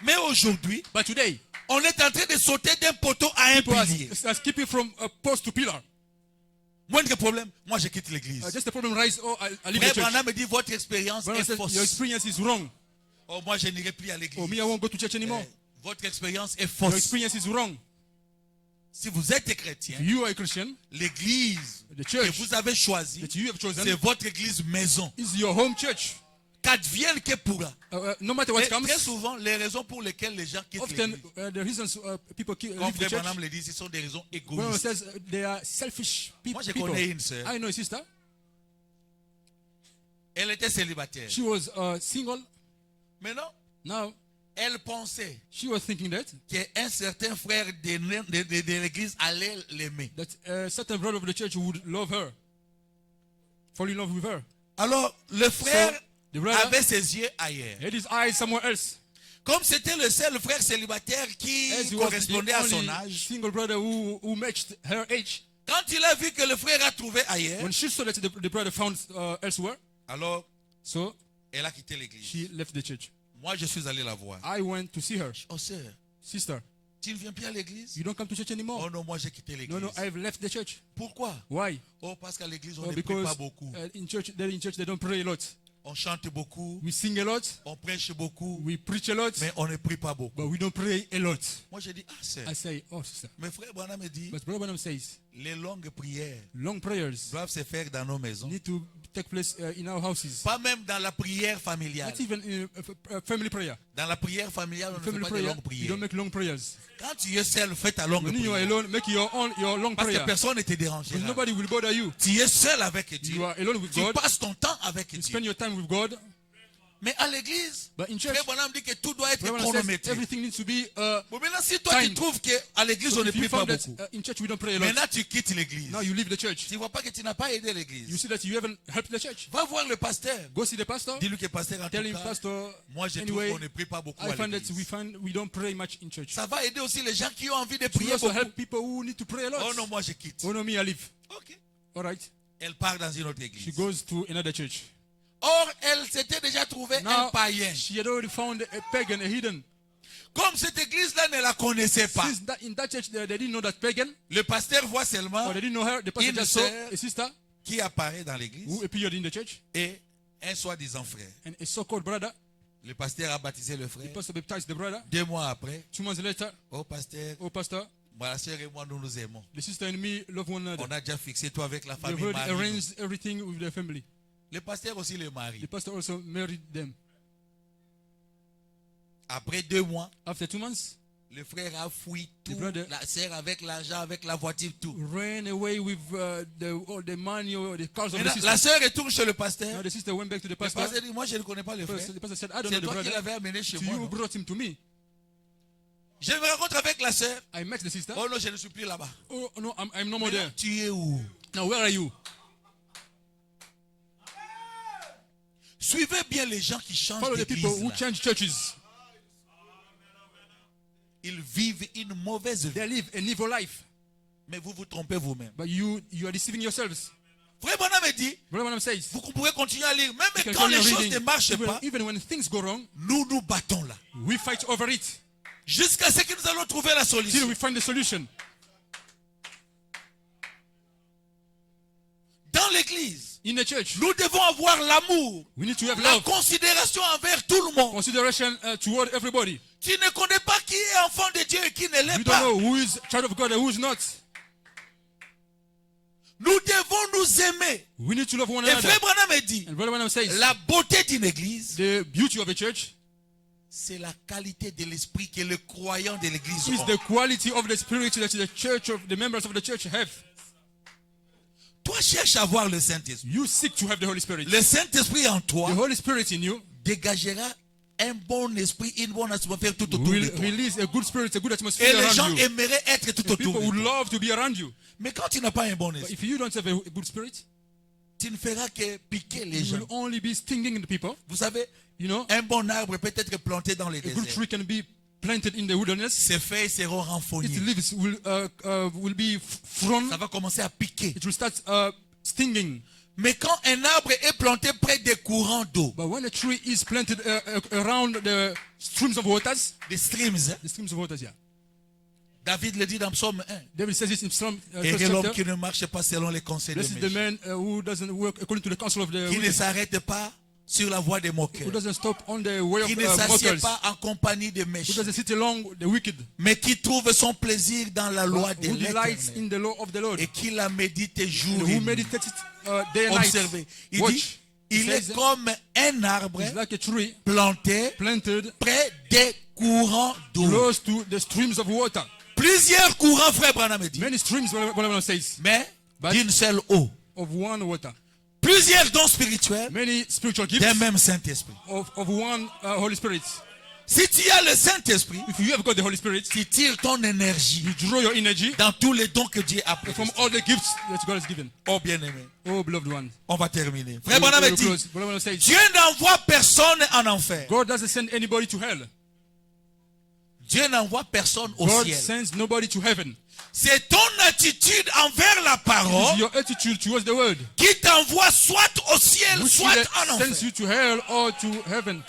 Mais aujourd'hui, But today, On est en train de sauter d'un poteau à un People pilier. are skipping from a post to pillar. Moindre problème, moi je quitte l'église. Just the problem rise, oh, I leave the Frère church. Branham me dit votre expérience Branham est says, your fausse. experience is wrong. Oh, moi je n'irai plus à Oh, l'église. me, I won't go to church anymore. Votre expérience est Your fausse. experience is wrong. Si vous êtes chrétien, If you are a Christian, l'église the que church vous avez choisie, that you have chosen c'est votre église maison. is your home church. Qu'advienne que pourra. No matter what Et comes, très souvent, les raisons pour lesquelles les gens quittent often l'église, the reasons people comme leave the Frère church, Branham le dit, ce sont des raisons Branham égoïstes. says they are selfish Moi, je people. connais une sœur. I know a sister. Elle était célibataire. She was single. Maintenant, Now, elle pensait she was thinking qu'un certain frère de l'église allait l'aimer. that a certain brother of the church would love her, fall in love with her. Alors, le frère The brother avait ses yeux ailleurs. had his eyes somewhere else. Comme c'était le seul frère célibataire qui As he was correspondait the à son only âge, single brother who matched her age. quand il a vu que le frère a trouvé ailleurs, When she saw that the brother found elsewhere, alors so elle a quitté l'église. she left the church. Moi, je suis allé la voir. I went to see her. Oh, sœur, Sister, tu ne viens plus à l'église? you don't come to church anymore. Oh non, moi j'ai quitté l'église. No, I've left the church. Pourquoi? Why? Oh, parce qu'à l'église, on Oh, ne prie pas because beaucoup. in church they don't pray a lot. On chante beaucoup, We sing a lot, on prêche beaucoup, we preach a lot, mais on ne prie pas beaucoup. but we don't pray a lot. Moi, j'ai dit, ah, sœur. I say, oh sister. Mes frères Branham me dit, But Brother Branham says, les longues prières long prayers doivent se faire dans nos maisons. need to take place in our houses. Pas même dans la prière familiale. Not even in family prayer. Dans la prière familiale, on ne fait Family pas de prayer, longues you prières. don't make long prayers. Quand tu es seul, fais ta longue When you are prière. alone, make your long Parce que prayer. personne ne te dérange. Because nobody will bother you. Tu es seul avec Dieu. You are alone with Tu God. passes ton temps avec You Dieu. spend your time with God. Mais à l'église, But in church, Frère Branham dit que tout doit être Brother Branham says chronométré. everything needs to be. Bon, maintenant, si toi tu time. trouves qu'à l'église on So ne if you prie pas found that beaucoup, in church we don't pray a lot, maintenant tu quittes l'église. now you leave the church. Tu ne vois pas que tu n'as pas aidé You l'église. see that you haven't helped the church. Va voir le pasteur. Go see the pastor. Dis-lui que pasteur, en Tell tout him, cas, pastor. moi je trouve Anyway, qu'on ne prie pas beaucoup I à find that l'église. we don't pray much in church. Ça va aider aussi les gens qui ont envie de We prier also beaucoup. help people who need to pray a lot. Oh non, moi je quitte. Oh no, me, I leave. Ok. All right. Elle part dans une autre She église. goes to another church. Or, elle s'était déjà trouvée un Now, païen. she had already found a pagan, a hidden. Comme cette église-là ne la connaissait pas, Since in that church, they didn't know that pagan, le pasteur voit seulement or they didn't know her. The pastor Une just saw sœur a sister qui apparaît dans l'église who appeared in the church, et un soi-disant frère. and a so-called brother. Le pasteur a baptisé le The frère. pastor baptized the brother. 2 mois après, 2 months later, oh pasteur, oh pastor, ma soeur et moi nous nous aimons. the sister and me love one another. On a déjà fixé toi avec la They've famille. already marie-nous. arranged everything with their family. Le pasteur aussi le The mari. pastor also married them. Après 2 mois, After 2 months, le frère a fui tout. The brother- La sœur avec l'argent, avec la voiture, tout. ran away with all the money or the cars of the Maintenant, sister. la sœur retourne chez le Now pasteur. the sister went back to the Le pastor. pasteur dit, moi je ne connais pas le frère. The pastor said, I don't know C'est the toi qui brother. l'avais amené chez So moi. you non? brought him to me. Je me rencontre avec la sœur. I met the sister. Oh non, je ne suis plus là-bas. Oh no, I'm no more Maintenant, there. tu es où? Now where are you? Suivez bien les gens qui changent Follow the people d'église. who là. change churches. Ils vivent une mauvaise vie. They live an evil life, Mais vous vous trompez vous-même. but you are deceiving yourselves. Frère Branham me dit, Brother Branham says, vous pouvez continuer à lire. you Même can quand les continue choses reading. ne marchent pas, Even when things go wrong, nous nous battons là. we fight over it Jusqu'à ce que nous allons trouver la till solution. we find the solution. Dans l'église, In the church, nous devons avoir l'amour, we need to have la love, considération envers tout le monde. consideration toward everybody. Tu ne connais pas qui est enfant de Dieu et qui ne l'est You don't pas. know who is child of God and who is not. Nous devons nous aimer. We need to love one Et another. Frère Branham me dit, And Brother Branham says, la beauté d'une église, the beauty of a church c'est la qualité de l'esprit que les croyants de l'église is ont. the quality of the spirit that the church of the members of the church have. Toi, cherche à voir le Saint-Esprit. You seek to have the Holy Spirit. Le Saint-Esprit en toi The Holy Spirit in you dégagera un bon esprit, une bonne atmosphère tout autour de will toi. release a good spirit, a good atmosphere Et les gens around you. aimeraient être tout And autour people de would toi. love to be around you. Mais quand tu n'as pas un bon But esprit, if you don't have a good spirit, tu ne feras que piquer les you gens. will only be stinging the people. Vous savez, You know, un bon arbre peut être planté dans les a good déserts. tree can be planted in the wilderness. Ses feuilles seront Its renfognées. leaves will be thrown. Ça va commencer à piquer. It will start stinging. Mais quand un arbre est planté près des courants d'eau, But when a tree is planted around the streams of waters, des streams, hein, the streams of waters, yeah, David le dit dans Psaume 1. David says this in Psalm Et first l'homme chapter. qui ne marche pas selon les conseils des Blessed is the méchants, man who doesn't work according to the counsel of the qui ne wicked, s'arrête pas sur la voie des who moqueurs, doesn't stop on the way of qui ne s'assied mortals, pas en compagnie des who méchants, doesn't sit along the wicked, mais qui trouve son plaisir dans la loi de who delights l'Éternel in the law of the Lord, et qui la médite jour and et who nuit. meditates day and night. Observez, il dit, Watch. il est comme un arbre It's like a tree planté planted près des courants d'eau. close to the streams of water. Plusieurs courants, frère Branham dit, Many streams, one says, mais But- d'une seule eau. of one water. Plusieurs dons spirituels Many spiritual d'un gifts même Saint-Esprit. of one Holy Spirit. Si tu as le Saint-Esprit, If you have got the Holy Spirit, tu tires ton énergie you draw your energy dans tous les dons que Dieu a from prédestinés. all the gifts that God has given. Oh bien-aimé, Oh, beloved one. on va terminer. Frère Branham We'll dit, close. Brother Branham says, Dieu n'envoie personne en enfer. God doesn't send anybody to hell. Dieu n'envoie personne au God ciel. sends nobody to heaven. C'est ton attitude envers la It is parole your attitude towards the word qui t'envoie soit au ciel, which soit either en sends enfer. you to hell or to heaven.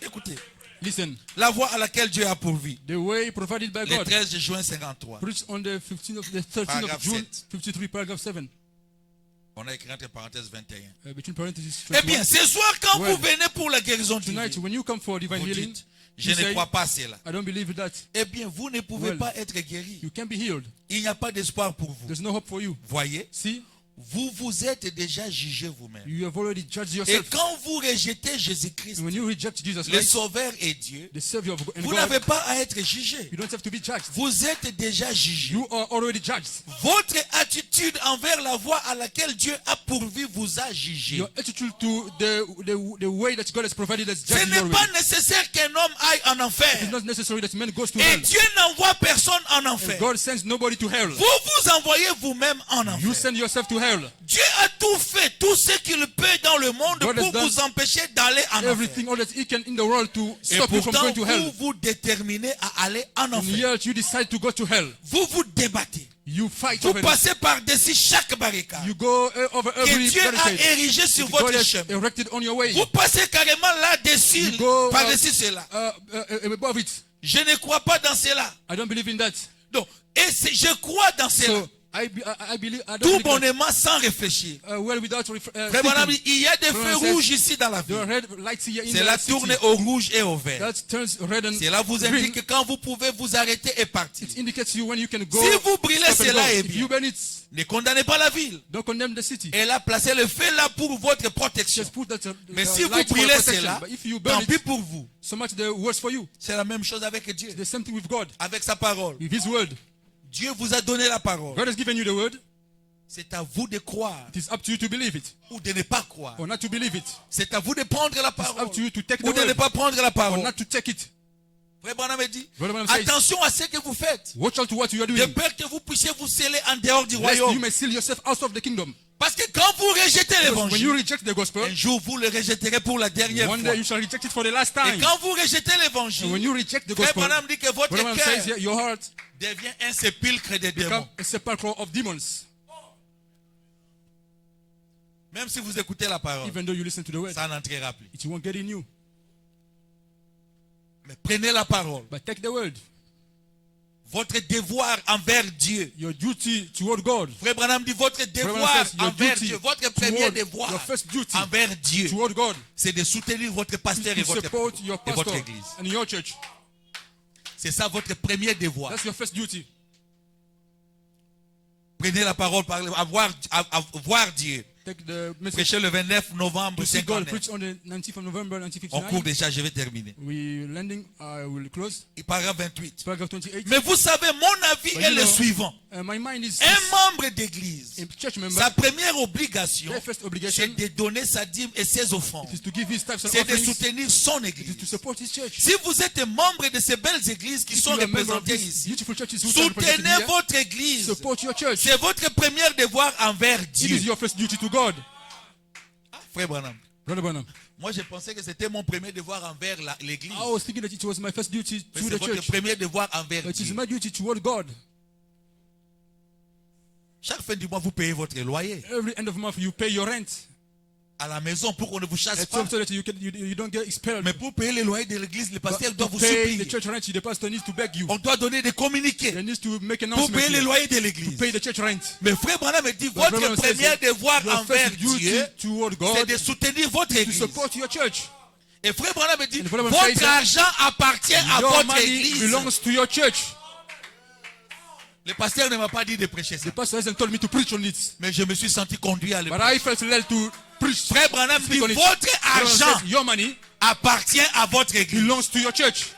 Écoutez, Listen, la voie à laquelle Dieu a pourvu. the way provided by Le God, 13 juin 53. preached on the 13th of Paragraphe June, 7. 53, paragraph 7, On a écrit entre parenthèses 21. between parentheses Eh bien, 21. ce soir, quand Well, vous venez pour la guérison Tonight, divine, when you come for divine vous healing, dites, je you ne say, crois pas à cela. I don't believe that. Eh bien, vous ne pouvez Well, pas être guéri. You can be healed. Il n'y a pas d'espoir pour vous. There's no hope for you. Voyez, See, vous vous êtes déjà jugé vous-même. you have already judged Et yourself. quand vous rejetez Jésus-Christ, And when you reject Jesus le Christ, Sauveur et Dieu, the Savior of God, and vous God, n'avez pas à être jugé. you don't have to be judged. Vous êtes déjà jugé. You are already judged. Votre attitude envers la voie à laquelle Dieu a pourvu vous a jugé. Your attitude to the way that God has provided has Ce judged you n'est pas already. nécessaire qu'un homme aille en enfer. It's not necessary that man goes to Et hell. Dieu n'envoie personne en enfer. And God sends nobody to hell. Vous vous envoyez vous-même en You enfer. send yourself to hell. Dieu a tout fait, tout ce qu'il peut dans le monde God has pour done vous empêcher d'aller en enfer. Everything, all that He can in the world to Et stop you from pourtant, going to hell. vous vous déterminez à aller en And enfer. yet you decide to go to hell. Vous vous débattez. You fight Vous over it. passez par-dessus chaque barricade You go over que every Dieu a barricade érigé sur that God votre has chemin. erected on your way. Vous passez carrément là-dessus, You go par-dessus cela. Above it. Je ne crois pas dans cela. I don't believe in that. Donc, je crois dans cela. So I believe. I don't Tout believe that. bonnement sans réfléchir. Well, without Frère Branham, thinking. il y a des feux Brother says, rouges ici dans la There are ville. red lights here in Cela the city. tourne au rouge et au vert. That turns red and Cela vous green. indique que quand vous pouvez vous arrêter et partir. It indicates you when you can go. Si vous brûlez stop and cela, go. eh If bien. you burn it, Ne condamnez pas la ville. don't condemn the city. Elle a placé le feu là pour votre protection. Just put that Mais si vous light for brûlez protection. cela, But if you tant burn pis it, pour vous. so much the worse for you. C'est la même chose avec Dieu. The same thing with God. Avec sa parole. With His word. Dieu vous a donné la parole. God has given you the word. C'est à vous de croire It is up to you to believe it ou de ne pas croire. or not to believe it. C'est à vous de prendre la It's parole up to you to take the ou de ne word pas prendre la or parole. not to take it. Frère Branham dit, Brother Branham says, attention à ce que vous faites. watch out to what you are De doing, peur que vous puissiez vous sceller en dehors du lest royaume. you may seal yourself out of the kingdom. Parce que quand vous rejetez Because when you l'évangile, reject the gospel, un jour vous le rejetterez pour la dernière one fois. day you shall reject it for the last Et time. quand vous rejetez And when l'évangile, you reject the Frère gospel, Branham dit que votre Brother Branham says cœur your heart devient un sépulcre de become démons. a sepulchre of demons. Même si vous écoutez la parole, Even though you listen to the word, ça n'entrera plus. it won't get in you. Mais prenez la parole. But take the word. Votre devoir envers Dieu. Your duty toward God. Frère Branham dit votre devoir says your envers duty Dieu. Votre premier toward devoir your first duty envers Dieu, toward God. c'est de soutenir votre pasteur et To votre, support your et votre pastor église. and your church. C'est ça votre premier devoir. That's your first duty. Prenez la parole, parlez, à voir Dieu. Take the message. Prêchez le 29 novembre To see God 59. preach on the 19th of November On court 1959. déjà, je vais terminer. We landing. I will close. Et paragraphe 28. Paragraph 28. Mais vous savez, mon avis But est you le know, suivant. my mind is Un membre d'église, a church member. sa première obligation, Their first obligation c'est de donner sa dîme et ses offrandes. is to give his tithes and C'est de offerings. soutenir son It is to église. support his church. Si vous êtes membre de ces belles églises qui If sont you are a member of représentées these ici, beautiful churches who are represented soutenez here, votre église. support your church. C'est votre premier devoir envers It Dieu. is your first duty to God. Frère Branham, Brother Branham. moi je pensais que c'était mon premier devoir envers l'église. I was thinking that it was my first duty Mais to c'est the votre church. premier devoir envers But it is Dieu. my duty toward God. Chaque fin du mois, vous payez votre loyer. Every end of month you pay your rent. à la maison pour qu'on ne vous chasse At pas. home so that you don't get expelled. Mais pour payer les loyers de l'église, le pasteur But doit to vous pay supplier. the church rent, the pastor needs to beg you. On doit donner des communiqués They need to make pour announcements payer les here, loyers de to l'église. pay the church rent. Mais frère Branham me dit, But votre Branham says premier that devoir your envers first duty Dieu, toward c'est God de soutenir votre to église. support your church. Et frère Branham me dit, And Branham says votre that argent appartient à Your votre money église. belongs to your church. Le pasteur ne m'a pas dit de prêcher ça. The pastor hasn't told me to preach on it, Mais je me suis senti conduit à le but I felt led to preach. Frère Branham dit, Speak on it. votre Branham argent says your money appartient à votre église. belongs to your church.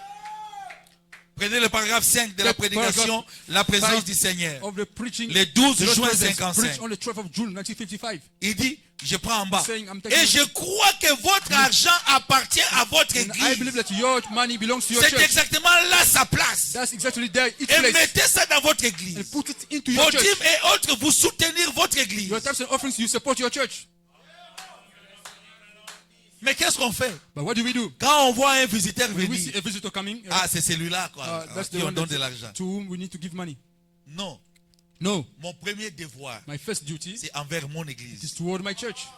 Prenez le paragraphe 5 de la Take prédication, la présence paragraph du Seigneur. Of the preaching, Le 12 the Lord's juin presence, 55. preached on the 12th of June 1955. Il dit, je prends en bas. Saying, I'm taking Et it. je crois que votre argent appartient à votre And I believe église. that your money belongs to your C'est church. exactement là sa place. That's exactly there, its Et place. mettez ça dans votre And église. put it into your Vos church. dîmes et autres, vous soutenir votre église. Your tithes and offerings, you support your church. Mais qu'est-ce qu'on fait? But what do? Quand on voit un visiteur When we see venir, a visitor coming, ah, c'est celui-là, quoi, that's qui the on one donne de l'argent. to whom we need to give money. Non. No. Mon premier devoir, My first duty c'est envers mon is église. toward my church.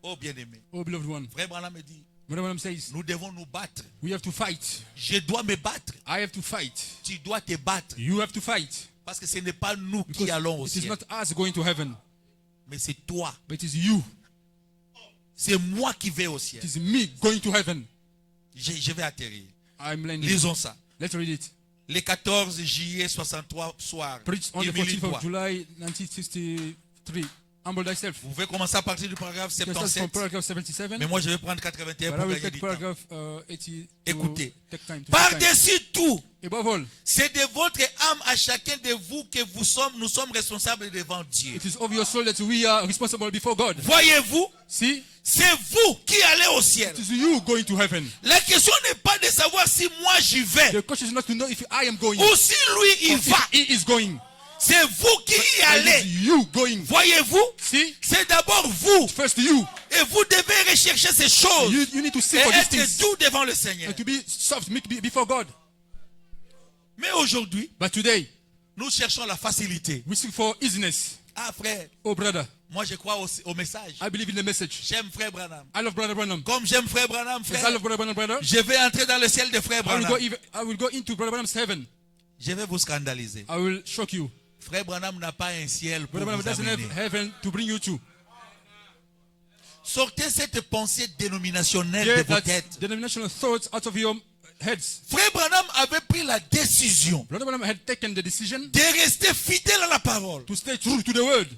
Oh, bien-aimé. Oh, beloved one. Frère Branham me dit, Brother Branham says, nous devons nous battre. we have to fight. Je dois me battre. I have to fight. Tu dois te battre. You have to fight. Parce que ce n'est pas nous qui Because allons au it is ciel. not us going to heaven, Mais c'est toi. but it is you. C'est moi qui vais au ciel. It is me going to heaven. Je vais atterrir. I'm landing. Lisons ça. Let's read it. Le 14 juillet 63 soir. Preach on the 14th Humilie-toi. of July 1963. Humble thyself. Vous pouvez commencer à partir du paragraphe Just from 77. paragraph 77. Mais moi, je vais prendre 81 But I pour will gagner take du temps. paragraph 80 to Écoutez. take time. To take time. Par-dessus tout, Above all, c'est de votre âme à chacun de vous que nous sommes responsables devant Dieu. it is of your soul that we are responsible before God. Voyez-vous, See, c'est vous qui allez au ciel. it is you going to heaven. La question n'est pas de savoir si moi j'y vais The question is not to know if I am going ou si lui il or va. if he is going. C'est vous qui y It allez. is you going. Voyez-vous, See, c'est d'abord vous. first you. Et vous devez rechercher ces choses You need to seek et for these être things tout devant le Seigneur. and to be soft, meek before God. Mais aujourd'hui, But today, nous cherchons la facilité. we seek for easiness. Ah frère, Oh, brother, moi je crois au message. I believe in the message. J'aime frère Branham. I love Brother Branham. Comme j'aime frère Branham, Yes, I frère, love Brother Branham, brother. je vais entrer dans le ciel de frère Branham. I will go into Brother Branham's heaven. Je vais vous scandaliser. I will shock you. Frère Branham n'a pas un ciel pour Brother Branham vous doesn't have amener. heaven to bring you to. Sortez cette pensée dénominationnelle Get de vos that têtes. denominational thoughts out of your heads. Frère Branham avait pris la décision Brother Branham had taken the decision de rester fidèle à la parole. to stay true to the word.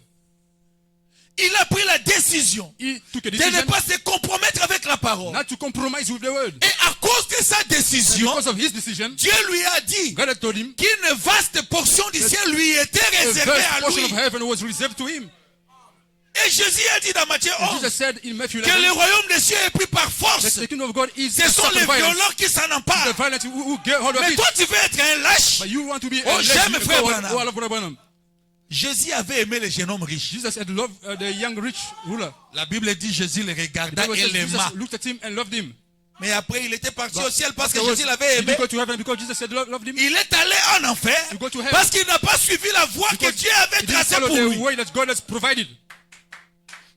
Il a pris la décision He took a de decision ne pas se compromettre avec la parole. not to compromise with the word. Et à cause de sa And décision, because of his decision, Dieu lui a dit God had told him qu'une vaste portion du ciel lui était a réservée vast à portion lui. of heaven was reserved to him. Et Jésus a dit dans Matthieu And 11 Jesus said in Matthew que le 11 royaume des cieux est pris par that force. the kingdom of God is Ce sont les violence. violents qui s'en The emparent. violent who get hold of Mais it. toi, tu veux être un lâche. But you want to be Oh, a j'aime less- frère oh, Branham. oh, I love Brother Branham. Jésus avait aimé les jeunes hommes riches. Jesus had loved the young rich ruler. La Bible dit Jésus le The regarda Bible et says l'aima. Jesus looked at him and loved him. Mais après, il était parti But au ciel parce que afterwards, Jésus l'avait he aimé. did go to heaven because Jesus had loved him. Il est allé en enfer To go to heaven. parce qu'il n'a pas suivi la voie que Because Dieu avait he didn't tracée follow pour the lui. way that God has provided.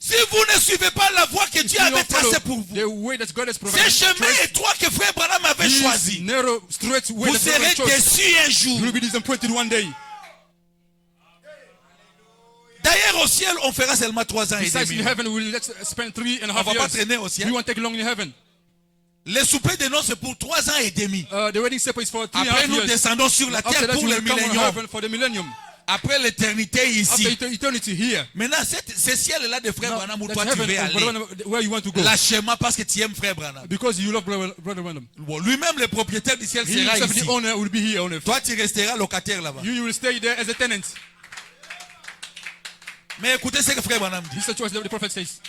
Si vous ne suivez pas la voie que If Dieu you avait don't follow tracée pour vous, the way that God has ce provided, chemin étroit que frère Branham avait this choisi, narrow, straight way vous that God serez has chosen, déçus un jour. you will be disappointed one day. D'ailleurs, au ciel, on fera seulement 3 ans et Besides, demi. in heaven, we will spend 3.5 On va pas years. traîner au We ciel. won't take long in heaven. Les soupers de noces, c'est pour 3 ans et demi. The wedding supper is for 3.5 Après, nous years. descendons sur la After terre that, pour we le will come on millénium. heaven for the millennium. Après l'éternité After ici. eternity here. Maintenant, ce ciel-là de frère Now, Branham où that's toi tu heaven veux of aller. Brother Branham, where you want to go. Lâchez-moi parce que tu aimes frère Branham. Because you love Brother Branham. Bon, lui-même, le propriétaire du ciel He sera himself, ici. the owner, will be here on earth. Toi, tu resteras locataire là-bas. You will stay there as a tenant. Mais écoutez ce que frère Branham dit. This is what the prophet says.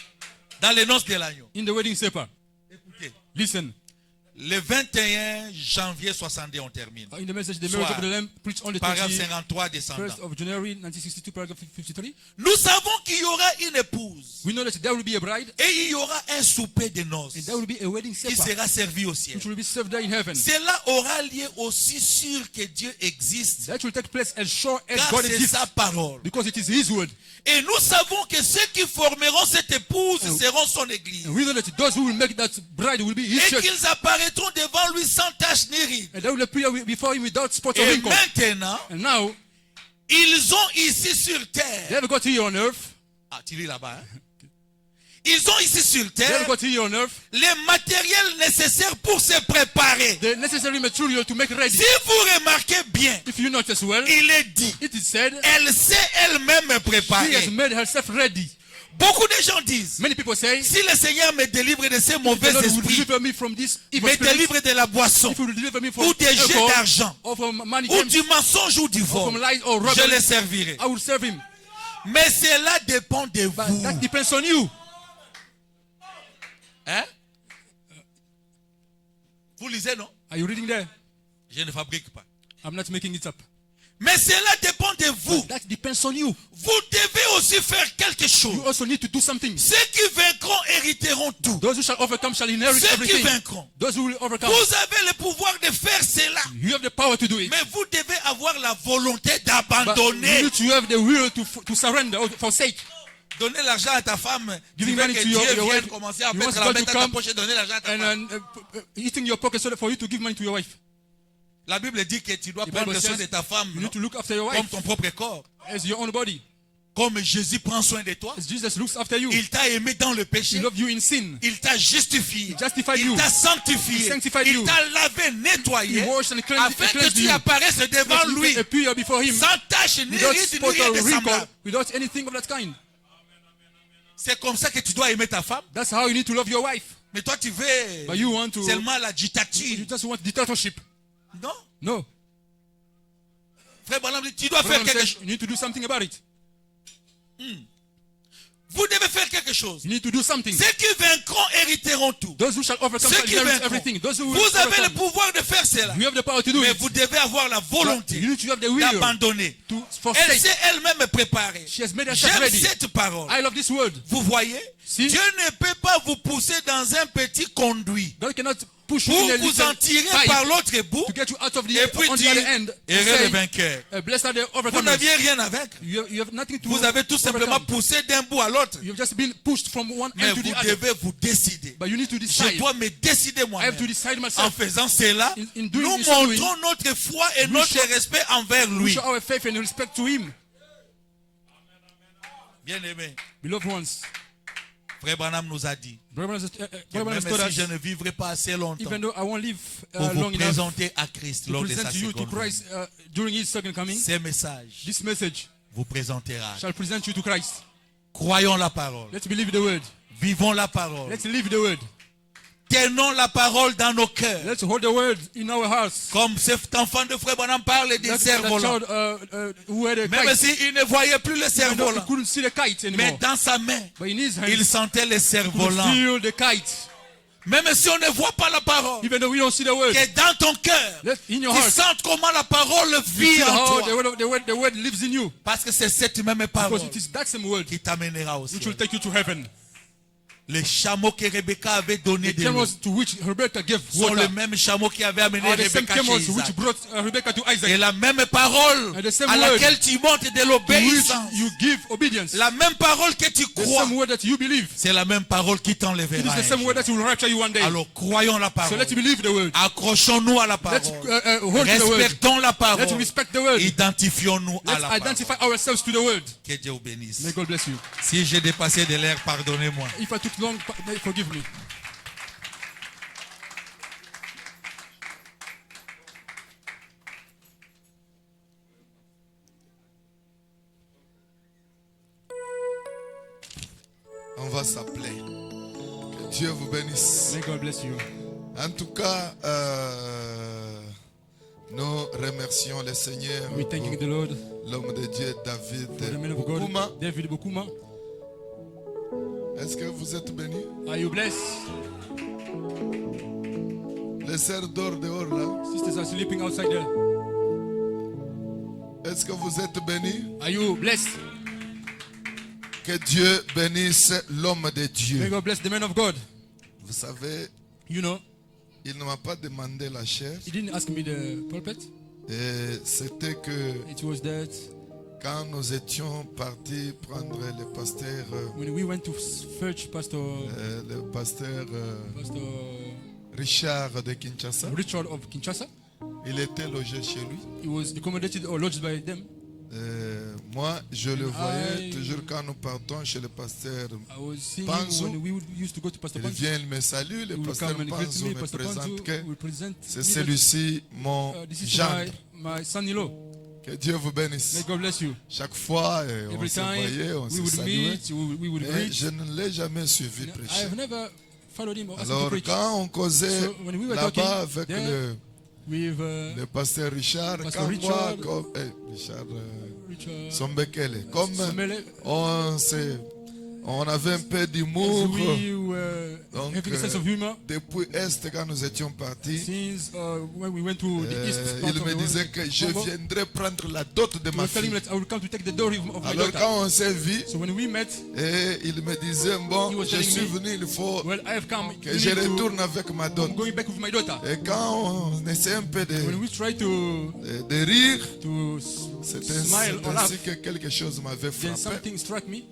Dans les noces de l'agneau. In the wedding supper. Écoutez. Listen. Le 21 janvier 62, on termine. In the message, the marriage Soir. of the Lamb preached on the Paragraphe 21st 53 descendant. of January 1962, paragraph 53. Nous savons qu'il y aura une épouse We know that there will be a bride et il y aura un souper de noces and there will be a wedding qui supper sera servi au ciel. which will be served there in heaven. Cela aura lieu aussi sûr que Dieu existe, That will take place as sure as car God c'est exists sa parole. because it is His word. Et nous savons que ceux qui formeront cette épouse seront son église. And we know that those who will make that bride will be His Et church. qu'ils apparaîtront devant lui sans tache ni ride. And they will appear before Him without spot or Et wrinkle. maintenant, And now, ils ont ici sur they terre. have got here on earth. Ah, tu lis là-bas. Hein? Ils ont ici sur They have terre got here on earth les matériels nécessaires pour se préparer. the necessary material to make ready. Si vous remarquez bien, If you notice well, il est dit, it is said elle sait elle-même she has préparer. made herself ready. Beaucoup de gens disent, Many people say, si le Seigneur me délivre de ces the mauvais Lord will esprits, deliver me from this evil me spirit. délivre de la boisson, If you will deliver me from ou des jeux alcohol, d'argent, or from money ou games, du mensonge ou du or vol, from lies or je robbery, le servirai. I will serve Him. Mais cela dépend de But vous. that depends on you. Hein? Vous lisez, non? Are you reading there? Je ne fabrique pas. I'm not making it up. Mais cela dépend de vous. That depends on you. Vous devez aussi faire quelque You chose. also need to do something. Ceux qui vaincront hériteront tout. Those who shall overcome shall inherit Ceux qui everything. vaincront. Those who will overcome, Vous avez le pouvoir de faire cela. you have the power to do it. Mais vous devez avoir la volonté But you d'abandonner. need to have the will to surrender or forsake. Donner l'argent à ta femme. Tu Giving veux money que to Dieu your vienne wife. commencer à You mettre want la God to main dans ta come poche et donner l'argent à ta And femme. eating your pocket so that for you to give money to your wife. La Bible dit que tu dois The prendre Bible soin says de ta femme you need to look after your comme wife ton propre corps. as your own body. Comme Jésus prend soin de toi. As Jesus looks after you. Il t'a aimé dans le He péché. loved you in sin. Il t'a justifié. He justified Il you. t'a sanctifié. He sanctified Il you. t'a lavé, nettoyé. He washed and cleansed, Afin que cleansed tu you. apparaisses devant That you lui. can appear before Him Sans tache, ni without ride, ni spot rien or de wrinkle, semblable. without anything of that kind. C'est comme ça que tu dois aimer ta femme. That's how you need to love your wife. Mais toi, tu veux But you want to, seulement la you dictature. just want dictatorship. Non. No. Frère Branham dit, tu dois faire Abraham quelque says chose. you need to do something about it. Vous devez faire quelque chose. You need to do something. Ceux qui vaincront hériteront tout. Those who shall overcome Ceux shall qui inherit vaincront. everything. Those who will Vous avez le overcome, pouvoir de faire cela. you have the power to do Mais it. vous devez avoir la volonté You need to have the will d'abandonner. to Elle forsake. s'est elle-même préparée. She has made herself J'aime ready. cette parole. I love this word. Vous voyez, Si. Dieu ne peut pas vous pousser dans un petit conduit God cannot push you pour in a vous en little tirer pipe par l'autre bout to get you out of the et puis on the dire other end. heureux Say, le vainqueur. blessed are the Vous overcomers. n'aviez rien avec. You have nothing to Vous avez tout simplement overcome. poussé d'un bout à l'autre. You have just been pushed from one Mais end to vous the other. devez vous décider. But you need to Je decide. dois me décider I have to moi-même. decide En myself. faisant cela, In doing nous this, montrons notre foi et we notre show- respect envers We lui. show our faith and respect to Him. Bien aimé, Beloved ones, Frère Branham nous a dit brothers, que brothers même and si je sisters, ne vivrai pas assez longtemps even though I won't live pour vous long enough présenter à Christ to lors de sa present you to seconde Christ venue, during His second coming, ces messages this message vous présentera. shall present you to Christ. Croyons la parole. Let's believe the word. Vivons la parole. Let's live the word. Tenons la parole dans nos cœurs. Let's hold the word in our hearts. Comme cet enfant de Frère Branham parle des That cerfs-volants. child who had a Même kite, s'il ne voyait plus le even though he cerf-volant. couldn't see the kite Mais anymore, dans sa main, but in his hand, il he sentait les could cerfs-volants. feel the kite. Même si on ne voit pas la parole, Even though we don't see the word, que dans ton cœur, in your tu heart, sens comment la parole you vit feel en how toi. the word lives in you. Parce que c'est cette même parole Because it is that same word qui t'amènera au which ciel. will take you to heaven. Les chameaux que Rebecca avait donnés The de l'eau camels to which Rebecca gave sont les water mêmes chameaux qui avaient amené are the same Rebecca chez camels which Isaac. brought Rebecca to Et Isaac, la même parole And the same à word laquelle tu montes de to which l'obéissance, you give obedience. la même parole que tu The crois, same word that you believe. c'est la même parole qui It t'enlèvera. is the un same jour. word that will rapture you one day. Alors croyons la So parole. let's believe the word. Accrochons-nous à la Let's parole. hold to the word. Respectons la Let's parole. respect the word. Identifions-nous à Let's la parole. identify ourselves to the word. Que Dieu vous bénisse. May God bless you. Si j'ai dépassé de l'air, pardonnez-moi. If I took long, forgive me. On va s'appeler. Que Dieu vous bénisse. May God bless you. En tout cas, nous remercions le Seigneur We thanking the Lord pour l'homme de Dieu David for the man of God, Bokuma. David Bokuma. Est-ce que vous êtes bénis? Are you blessed? Les sœurs d'or dehors là. Sisters are sleeping outside there. Est-ce que vous êtes bénis? Are you blessed? Que Dieu bénisse l'homme de May Dieu. God bless the man of God. Vous savez, You know, il ne m'a pas demandé la chair. he didn't ask me the pulpit. Et c'était que It was that quand nous étions partis prendre le pasteur, when we went to search Pastor Richard de Kinshasa, Richard of Kinshasa, il était logé chez lui. he was accommodated or lodged by them. Moi, je le voyais I- toujours quand nous partons chez le pasteur. I was seeing Panzo. him when we used to go to Pastor Il Panzo. vient, il me salue, le He will pasteur come and greet Panzo me. me Pastor Panzo présente que will present c'est me. celui-ci mon This is gendre. my son-in-law. Que Dieu vous May bénisse. God bless you. Chaque fois, on Every se time voyait, on we se would saluait. meet, we would Mais greet. je ne l'ai jamais suivi I prêcher. have never followed him or asked him to Alors, preach. quand on causait So, when we were là-bas talking avec there with le pasteur Richard, Pastor quand moi, Richard, comme, Richard Richard Sombekele, comme Somele, on avait un peu d'humour. as we were Donc, having a sense of humor. depuis Est, quand nous étions partis, Since when we went to the east part il of me the disait world, que je Congo, viendrai prendre la dot de he ma was telling me fille. that I will come to take the door of my Alors daughter. quand on s'est vu, So when we met, et il me disait, bon, He was je telling suis me, venu, il faut well, I have come. que You je need to- retourne avec ma dot. I'm going back with my daughter. Et quand on essaie un peu When de we try to rire, smile c'est or laugh, ainsi que quelque chose m'avait then frappé. something struck me.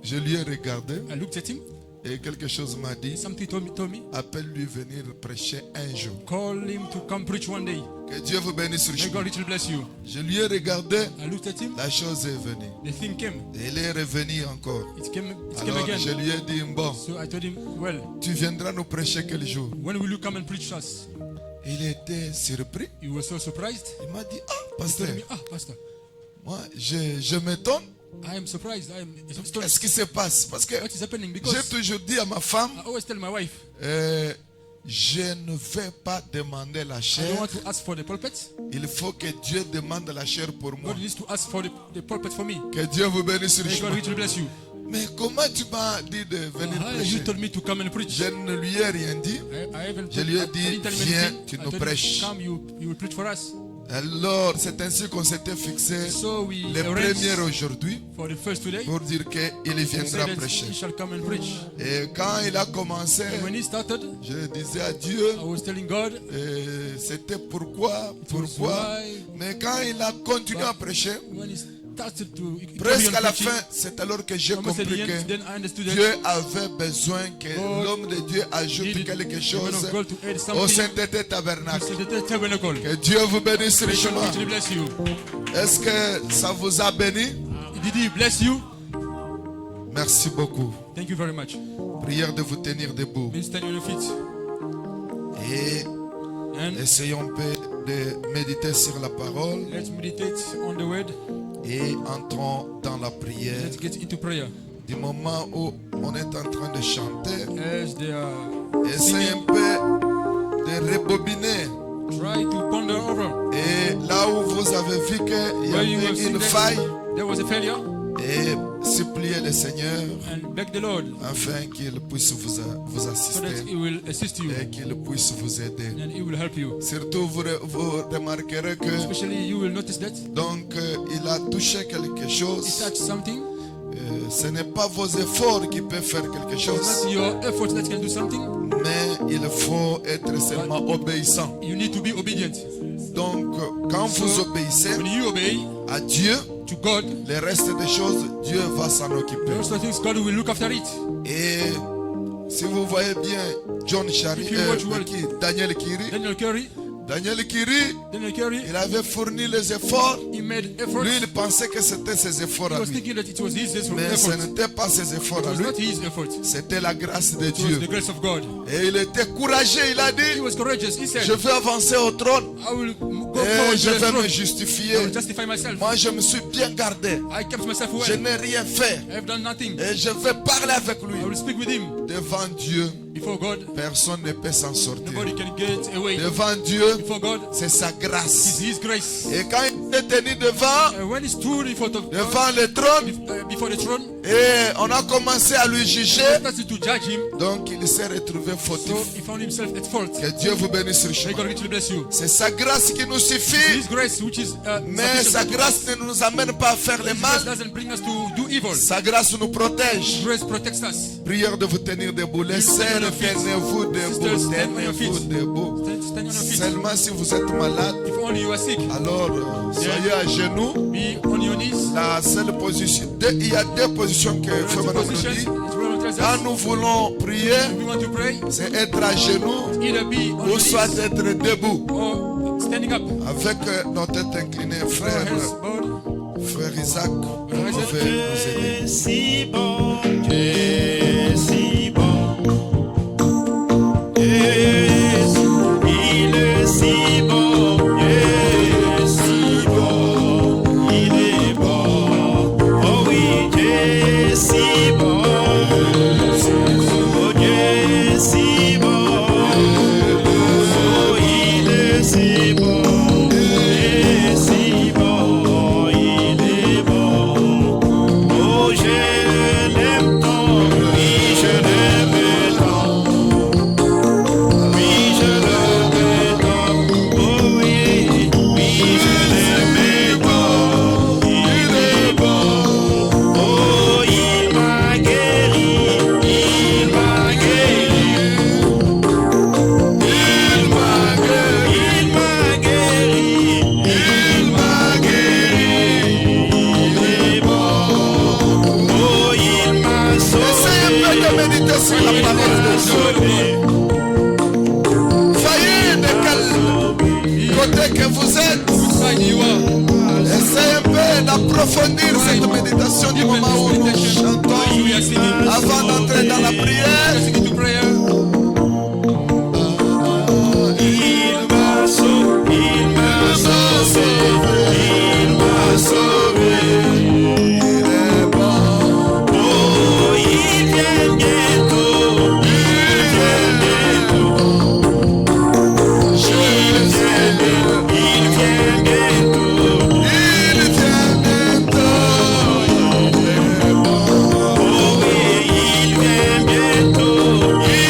Je lui ai regardé I looked at him. et quelque chose m'a dit, Something told me, appelle-lui venir prêcher un jour. call him to come preach one day. Que Dieu vous bénisse May richement. God richly bless you. Je lui ai regardé, I looked at him. la chose est venue. The thing came. Et il est revenu encore. It came Alors again. je lui ai dit, bon, So I told him, well, tu viendras nous prêcher quel jour? when will you come and preach us? Il était surpris. He was so surprised. Il m'a dit, ah, He pasteur, told me, Pastor, moi je m'étonne. I am surprised. I am astonished. Qu'est-ce qui se passe? Parce que What is happening? j'ai Because toujours dit à ma femme, I always tell my wife, je ne vais pas demander la I don't chair. want to ask for the pulpit. Il faut que Dieu demande la chair pour moi. God needs to ask for the pulpit for me. Que Dieu vous bénisse May God richement. richly bless you. Mais comment tu m'as dit de venir You prêcher? told me to come and preach. Je ne lui ai rien dit. I haven't Je lui ai I dit, didn't tell him viens, anything. tu I nous told him, prêches. come, you will preach for us. Alors, c'est ainsi qu'on s'était fixé So we les arranged premiers aujourd'hui for the first today. pour dire qu'il He viendra said that prêcher. he shall come and preach. Et quand il a commencé, And when he started, je disais à Dieu, I was telling God, c'était pourquoi. why. Mais quand il a continué à prêcher, When he started to presque à la preaching, fin, c'est alors que j'ai almost at the compris end, que then I understood that Dieu avait besoin que God l'homme de Dieu ajoute needed quelque the chose man of God to add au something Saint-Tété to Tabernacle. the tabernacle. Que Dieu vous bénisse May God richement. richly bless you. Est-ce que ça vous a béni? Did he bless you? Merci beaucoup. Thank you very much. Prière de vous tenir debout. Please stand on your feet. Et And essayons un peu de méditer sur la parole let's meditate on the word. et entrons dans la prière. Let's get into prayer. Du moment où on est en train de chanter, As they are essayez un singing, peu de rebobiner. try to ponder over Et là où vous avez vu qu'il y where you have avait seen une that faille, there was a failure, et suppliez le Seigneur and beg the Lord afin qu'il puisse vous so that assister He will assist you et qu'il puisse vous aider. and He will help you. Surtout, vous remarquerez que Especially, you will notice that donc il a touché quelque He chose. touched something. Ce n'est pas vos efforts qui peuvent faire quelque It's chose, not your efforts that can do something. mais il faut être seulement obéissant. You need to be obedient. Donc, quand vous obéissez When you obey à Dieu, to God, le reste des choses, Dieu va s'en occuper. those are things God will look after it. Et si vous voyez bien John Chari, If you watch well, Daniel Kiri, Daniel Curry, il avait fourni les efforts. he made efforts. Lui, il pensait que c'était ses efforts He à was lui. thinking that it was his Mais ce efforts. n'était pas ses efforts It à was lui. not his effort. C'était la grâce de It was Dieu. the grace of God. Et il était courageux. Il a He dit, was courageous. He said, je vais avancer au trône I will go et forward je to the vais me throne. I justifier. will justify myself. Moi, je me suis bien gardé. I kept myself Je well. n'ai rien fait. I have done nothing. Et je vais parler avec lui I will speak with him devant Dieu. Before God, personne ne peut s'en sortir. nobody can get away. Devant Dieu, Before God, c'est sa it's grâce. His grace. Et quand il est tenu devant, When He stood in front of devant le trône, before the throne, et on a commencé à lui juger, started to judge him. donc il s'est retrouvé So fautif. he found himself at fault. Que Dieu vous bénisse May richement. God richly bless you. C'est sa grâce qui nous suffit, His grace, which is mais sa sufficient. grâce ne nous amène pas à faire le His grace mal. doesn't bring us to do evil. Sa grâce nous protège. Grace protects us. Prière de vous tenir debout. Les sœurs, tenez-vous debout. Sisters, stand on your feet. Tenez-vous debout. Stand on your feet. Seulement si vous êtes malade, If only you are sick, alors soyez à genoux. be on your knees. La seule position, il y a deux positions que Frère Madame nous Position. dit. It's where it tells Quand us. nous voulons prier, If we want to pray, c'est être à genoux either be on ou your soit knees être debout. or standing up. Avec notre tête inclinée, Our frère, hands bowed. frère Isaac, vous Isaac. pouvez nous aider. Si bon, Dieu, si bon. Jésus, il est si bon. Dieu, si bon, il est bon. Oh oui, Dieu, si bon. Oh Dieu, si bon. Oh, il est si bon. Dieu, si bon, il est bon. Oh, je l'aime tant, oui, je l'aime tant. Oui, je l'aime tant. Oh oui, oui, je l'aime tant. Il est bon. Oh, il m'a guéri. Il m'a guéri. Il m'a guéri. Il m'a guéri. Il m'a guéri. Il est bon. Oh, il m'a sauvé. Essayez un peu de méditer sur la parole de Dieu. Voyez de quel côté que vous êtes. Side you are. Essayez un peu d'approfondir cette méditation du moment où nous chantons We are singing. avant d'entrer dans la We are prière. singing to prayer. Il m'a sauvé, il m'a sauvé, il m'a sauvé. Il est bon. Oh, il vient bientôt, il vient bientôt. Il vient bientôt, il vient bientôt. Il vient bientôt. Il est bon. Oh oui, il vient bientôt, il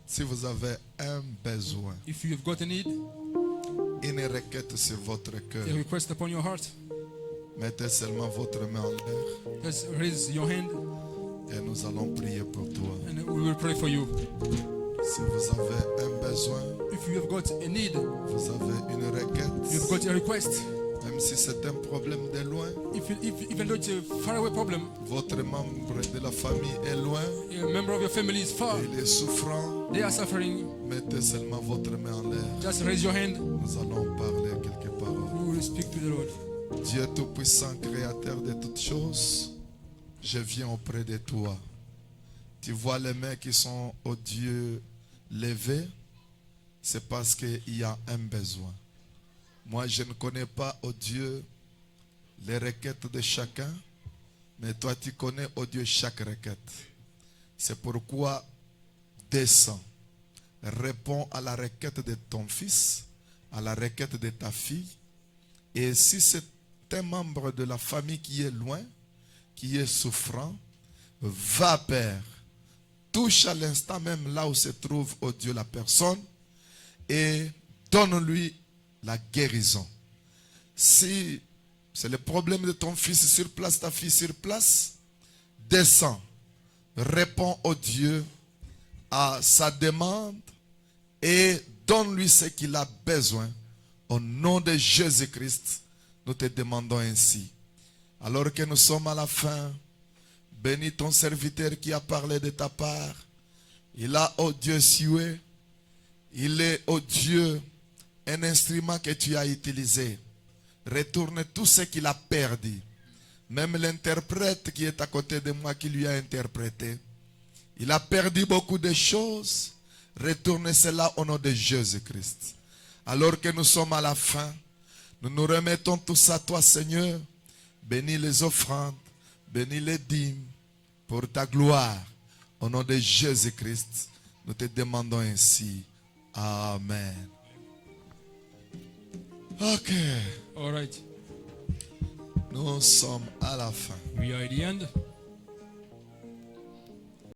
Si vous avez un besoin, If you have got a need, une requête sur votre cœur, a request upon your heart, mettez seulement votre main en l'air just raise your hand et nous allons prier pour toi. and we will pray for you. Si vous avez un besoin, If you have got a need, vous avez une you have requête, got a request, même si c'est un problème de loin, even though it's a faraway problem, votre membre de la famille est loin, a member of your family is far, il est souffrant, they are suffering, mettez seulement votre main en l'air. just raise your hand, Nous allons parler quelques paroles. we will speak to the Lord. Dieu Tout-Puissant, Créateur de toutes choses, je viens auprès de toi. Tu vois les mains qui sont aux dieux levées, c'est parce qu'il y a un besoin. Moi, je ne connais pas, oh Dieu, les requêtes de chacun, mais toi, tu connais, oh Dieu, chaque requête. C'est pourquoi descends, réponds à la requête de ton fils, à la requête de ta fille. Et si c'est un membre de la famille qui est loin, qui est souffrant, va, Père, touche à l'instant même là où se trouve, oh Dieu, la personne, et donne-lui la guérison. Si c'est le problème de ton fils sur place, ta fille sur place, descends, réponds au Dieu à sa demande et donne-lui ce qu'il a besoin. Au nom de Jésus-Christ, nous te demandons ainsi. Alors que nous sommes à la fin, bénis ton serviteur qui a parlé de ta part. Il a, oh Dieu, sué. Il est, oh Dieu, un instrument que tu as utilisé. Retourne tout ce qu'il a perdu. Même l'interprète qui est à côté de moi qui lui a interprété. Il a perdu beaucoup de choses. Retourne cela au nom de Jésus-Christ. Alors que nous sommes à la fin, nous nous remettons tous à toi, Seigneur. Bénis les offrandes, bénis les dîmes pour ta gloire. Au nom de Jésus-Christ, nous te demandons ainsi. Amen. Ok. All right, Nous sommes à la fin. we are at the end.